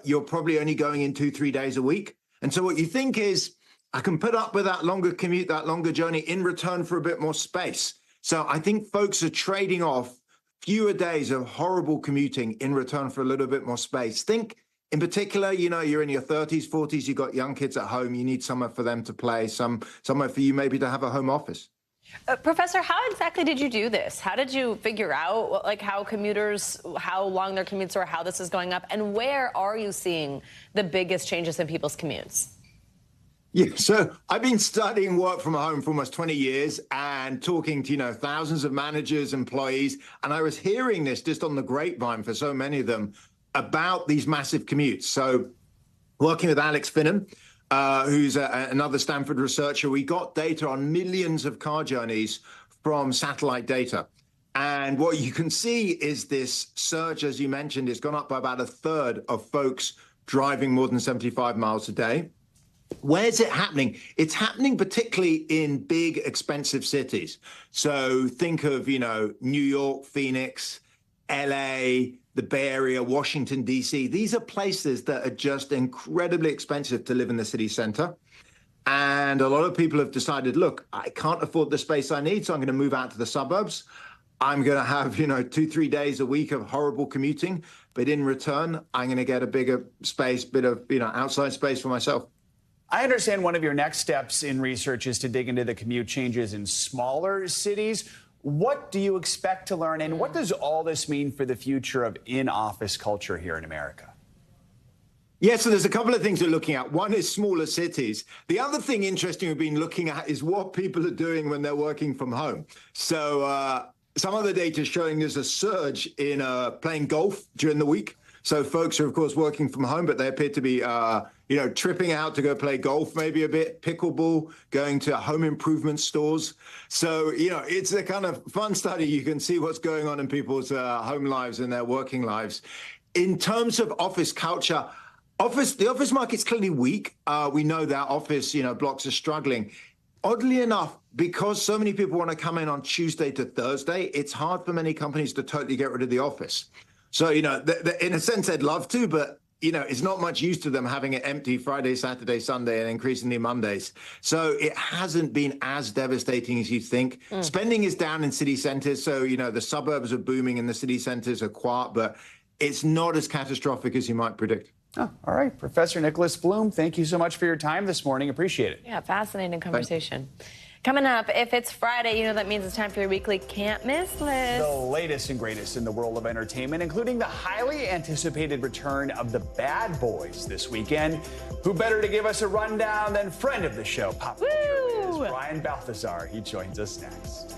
You're probably only going in 2-3 days a week. And so what you think is, I can put up with that longer commute, that longer journey in return for a bit more space. So I think folks are trading off fewer days of horrible commuting in return for a little bit more space. Think in particular, you know, you're in your 30s, 40s, you've got young kids at home, you need somewhere for them to play, somewhere for you maybe to have a home office. Professor, how exactly did you do this? How did you figure out, like, how commuters, how long their commutes are, how this is going up, and where are you seeing the biggest changes in people's commutes? Yeah, so I've been studying work from home for almost 20 years and talking to, thousands of managers, employees. And I was hearing this just on the grapevine for so many of them about these massive commutes. So working with Alex Finnan, who's another Stanford researcher, we got data on millions of car journeys from satellite data. And what you can see is this surge, as you mentioned, it's gone up by about a third of folks driving more than 75 miles a day. Where's it happening? It's happening particularly in big, expensive cities. So think of, New York, Phoenix, LA, the Bay Area, Washington, D.C. These are places that are just incredibly expensive to live in the city center. And a lot of people have decided, look, I can't afford the space I need, so I'm going to move out to the suburbs. I'm going to have, 2-3 days a week of horrible commuting. But in return, I'm going to get a bigger space, bit of, outside space for myself. I understand one of your next steps in research is to dig into the commute changes in smaller cities. What do you expect to learn, and what does all this mean for the future of in-office culture here in America? Yeah, so there's a couple of things we're looking at. One is smaller cities. The other thing interesting we've been looking at is what people are doing when they're working from home. So some of the data is showing there's a surge in playing golf during the week. So folks are, of course, working from home, but they appear to be, tripping out to go play golf, maybe a bit, pickleball, going to home improvement stores. So, it's a kind of fun study. You can see what's going on in people's home lives and their working lives. In terms of office culture, the office market's clearly weak. We know that office, blocks are struggling. Oddly enough, because so many people want to come in on Tuesday to Thursday, it's hard for many companies to totally get rid of the office. So, in a sense, they'd love to, but, it's not much use to them having it empty Friday, Saturday, Sunday, and increasingly Mondays. So it hasn't been as devastating as you'd think. Spending is down in city centers. So, the suburbs are booming and the city centers are quiet, but it's not as catastrophic as you might predict. Oh, all right. Professor Nicholas Bloom, thank you so much for your time this morning. Appreciate it. Yeah, fascinating conversation. Coming up, if it's Friday, that means it's time for your weekly Can't Miss list. The latest and greatest in the world of entertainment, including the highly anticipated return of the Bad Boys this weekend. Who better to give us a rundown than friend of the show, pop culture whiz, Brian Balthazar. He joins us next.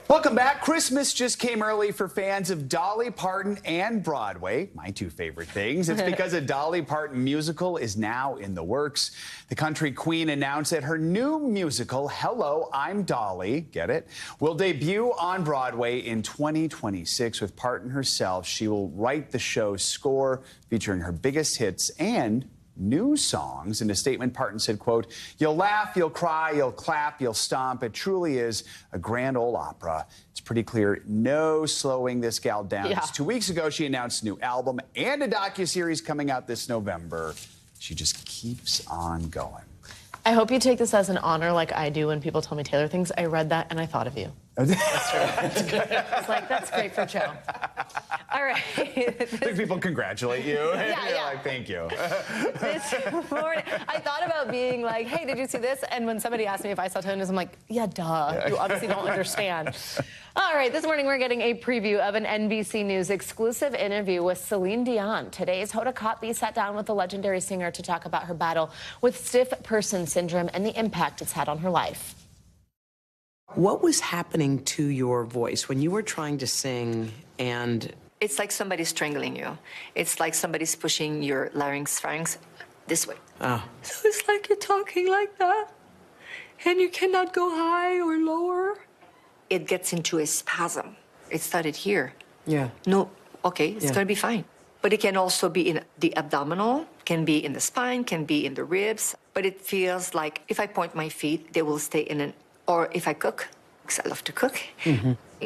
Welcome back. Christmas just came early for fans of Dolly Parton and Broadway, my two favorite things. It's because a Dolly Parton musical is now in the works. The country queen announced that her new musical, Hello, I'm Dolly, get it, will debut on Broadway in 2026 with Parton herself. She will write the show's score featuring her biggest hits and new songs. In a statement, Parton said, quote, "You'll laugh, you'll cry, you'll clap, you'll stomp. It truly is a grand old opera." It's pretty clear no slowing this gal down. Yeah. 2 weeks ago, she announced a new album and a docuseries coming out this November. She just keeps on going. I hope you take this as an honor like I do when people tell me Taylor things. I read that and I thought of you. It's like, that's great for Joe. All right. I think people congratulate you. Yeah, You're like, thank you. This morning, I thought about being like, hey, did you see this? And when somebody asked me if I saw Taylor, I'm like, yeah, duh. You obviously don't understand. All right, this morning we're getting a preview of an NBC News exclusive interview with Celine Dion. Today's Hoda Kotb sat down with the legendary singer to talk about her battle with stiff person syndrome and the impact it's had on her life. What was happening to your voice when you were trying to sing and... It's like somebody's strangling you. It's like somebody's pushing your larynx, pharynx this way. Oh. So it's like you're talking like that, and you cannot go high or lower. It gets into a spasm. It started here. Yeah. No, okay, it's Yeah. gonna be fine. But it can also be in the abdominal, can be in the spine, can be in the ribs. But it feels like if I point my feet, they will stay in an, or if I cook, because I love to cook,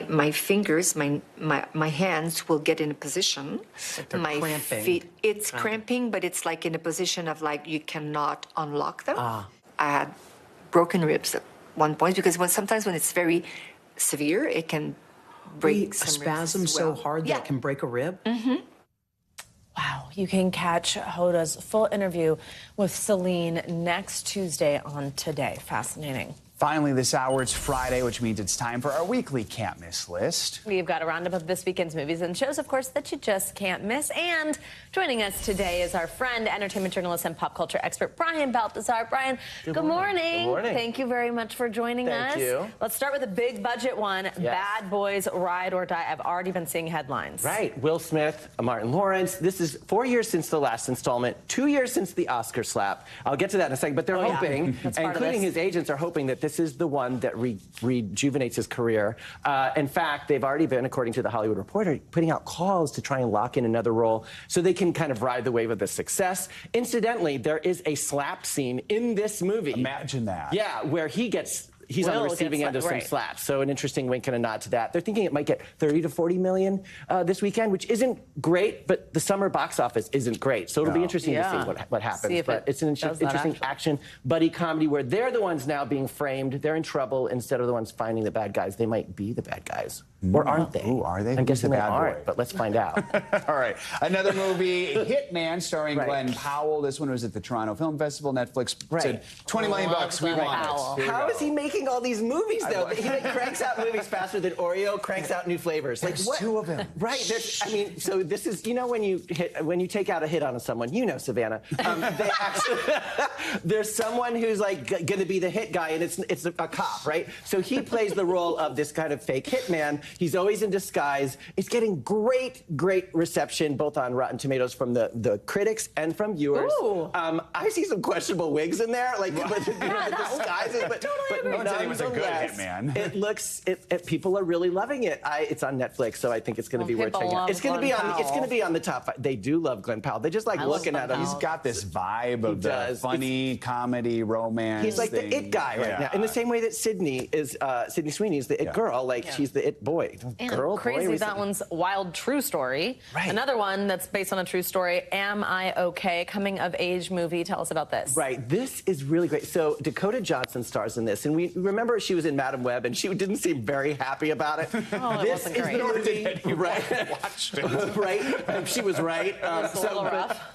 my fingers, my hands will get in a position. Like they're my cramping. feet, it's Kind of. cramping, but it's like in a position of like you cannot unlock them. Ah. I had broken ribs at one point because sometimes when it's very severe, it can break a some spasm ribs as so well. hard that it can break a rib? Wow, you can catch Hoda's full interview with Celine next Tuesday on Today. Fascinating. Finally, this hour, it's Friday, which means it's time for our weekly can't miss list. We've got a roundup of this weekend's movies and shows, of course, that you just can't miss. And joining us today is our friend, entertainment journalist and pop culture expert, Brian Balthazar. Brian, good morning. Good morning. Thank you very much for joining us. Thank you. Let's start with a big budget one. Yes. Bad Boys Ride or Die. I've already been seeing headlines. Right. Will Smith, Martin Lawrence. This is 4 years since the last installment, 2 years since the Oscar slap. I'll get to that in a second, but they're hoping, including his agents are hoping that this is the one that rejuvenates his career. In fact, they've already been, according to the Hollywood Reporter, putting out calls to try and lock in another role so they can kind of ride the wave of the success. Incidentally, there is a slap scene in this movie. Imagine that. Yeah, where he's on the receiving end of some slaps. So an interesting wink and a nod to that. They're thinking it might get 30 to 40 million this weekend, which isn't great, but the summer box office isn't great. So it'll be interesting to see what happens. But it's an interesting action buddy comedy where they're the ones now being framed. They're in trouble instead of the ones finding the bad guys. They might be the bad guys. Or aren't they? Ooh, are they? I'm guessing the they bad aren't, boy? but let's find out. All right. Another movie, Hitman, starring Glenn Powell. This one was at the Toronto Film Festival. Netflix said $20 million. We want it. How is he making all these movies, though? He cranks out movies faster than Oreo cranks out new flavors. There's two of them. Right. So this is, when you take out a hit on someone, Savannah, there's someone who's like going to be the hit guy, and it's a cop, right? So he plays the role of this kind of fake hitman. He's always in disguise. It's getting great reception, both on Rotten Tomatoes from the critics and from viewers. I see some questionable wigs in there, like with the disguises, but nonetheless, it looks. People are really loving it. It's on Netflix, so I think it's going to be worth checking out. It's going to be on the top 5. They do love Glenn Powell. They just like looking at him. He's got this vibe of the funny comedy romance. He's like the it guy right now, in the same way that Sydney Sweeney is the it girl. Like she's the it boy. And crazy, that one's Wild True Story. Right. Another one that's based on a true story, Am I Okay? Coming of age movie. Tell us about this. Right. This is really great. So Dakota Johnson stars in this, and we remember she was in Madam Web, and she didn't seem very happy about it. This is the movie. Watched it. Right. She was right.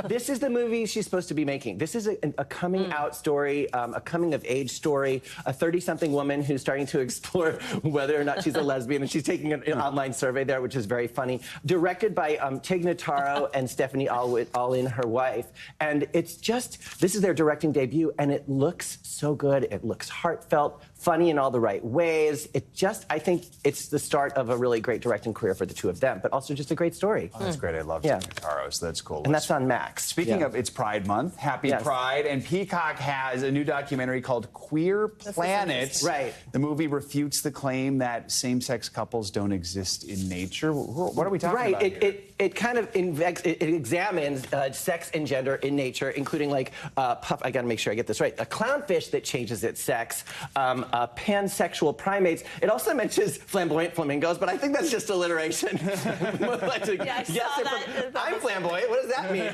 This is the movie she's supposed to be making. This is a coming out story, a coming of age story, a 30-something woman who's starting to explore whether or not she's a lesbian, and she's taking an online survey there, which is very funny. Directed by Tig Notaro and Stephanie Allin, her wife. And this is their directing debut, and it looks so good. It looks heartfelt, funny in all the right ways. I think it's the start of a really great directing career for the two of them, but also just a great story. Oh, that's great. I love Tig Notaro, so that's cool. And that's on Max. Speaking of, it's Pride Month. Happy Pride. And Peacock has a new documentary called Queer Planet. Right. The movie refutes the claim that same-sex couples don't exist in nature. What are we talking about here? It kind of examines sex and gender in nature, including like I got to make sure I get this right. A clownfish that changes its sex, pansexual primates. It also mentions flamboyant flamingos, but I think that's just alliteration. I'm flamboyant. What does that mean?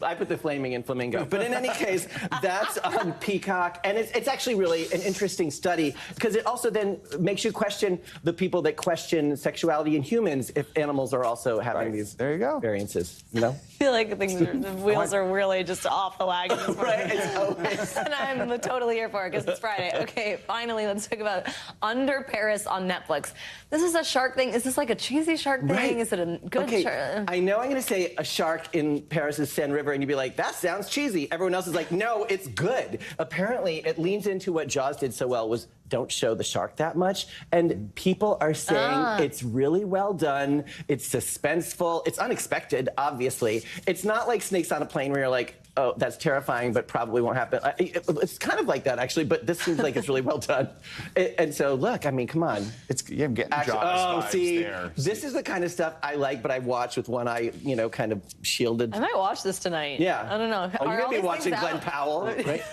I put the flaming in flamingo. But in any case, that's on Peacock, and it's actually really an interesting study because it also then makes you question the people that question sexuality in humans if animals are also having these variances. I feel like the wheels are really just off the wagon. It's always. And I'm totally here for it because it's Friday. Okay, finally, let's talk about Under Paris on Netflix. This is a shark thing. Is this like a cheesy shark thing? Right. Is it a good shark? I know I'm going to say a shark in Paris's Seine River, and you'd be like, that sounds cheesy. Everyone else is like, no, it's good. Apparently, it leans into what Jaws did so well, was don't show the shark that much. And people are saying it's really well done. It's suspenseful. It's unexpected, obviously. It's not like Snakes on a Plane where you're like, oh, that's terrifying, but probably won't happen. It's kind of like that, actually, but this seems like it's really well done. And so, look, I mean, come on. I'm getting Jaws vibes there. This is the kind of stuff I like, but I watch with one eye, kind of shielded. I might watch this tonight. Yeah. I don't know. Oh, you're going to be watching Glenn Powell, right?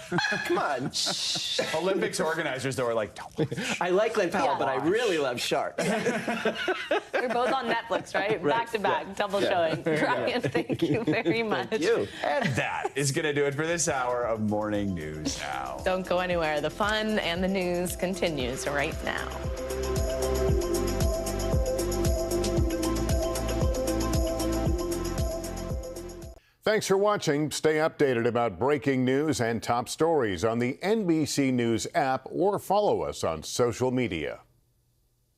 Come on. Olympics organizers, though, are like, don't watch. I like Glenn Powell, but I really love sharks. We're both on Netflix, right? Back to back, double showing. Brian, thank you very much. Thank you. And that is going to do it for this hour of Morning News Now. Don't go anywhere. The fun and the news continues right now. Thanks for watching. Stay updated about breaking news and top stories on the NBC News app or follow us on social media.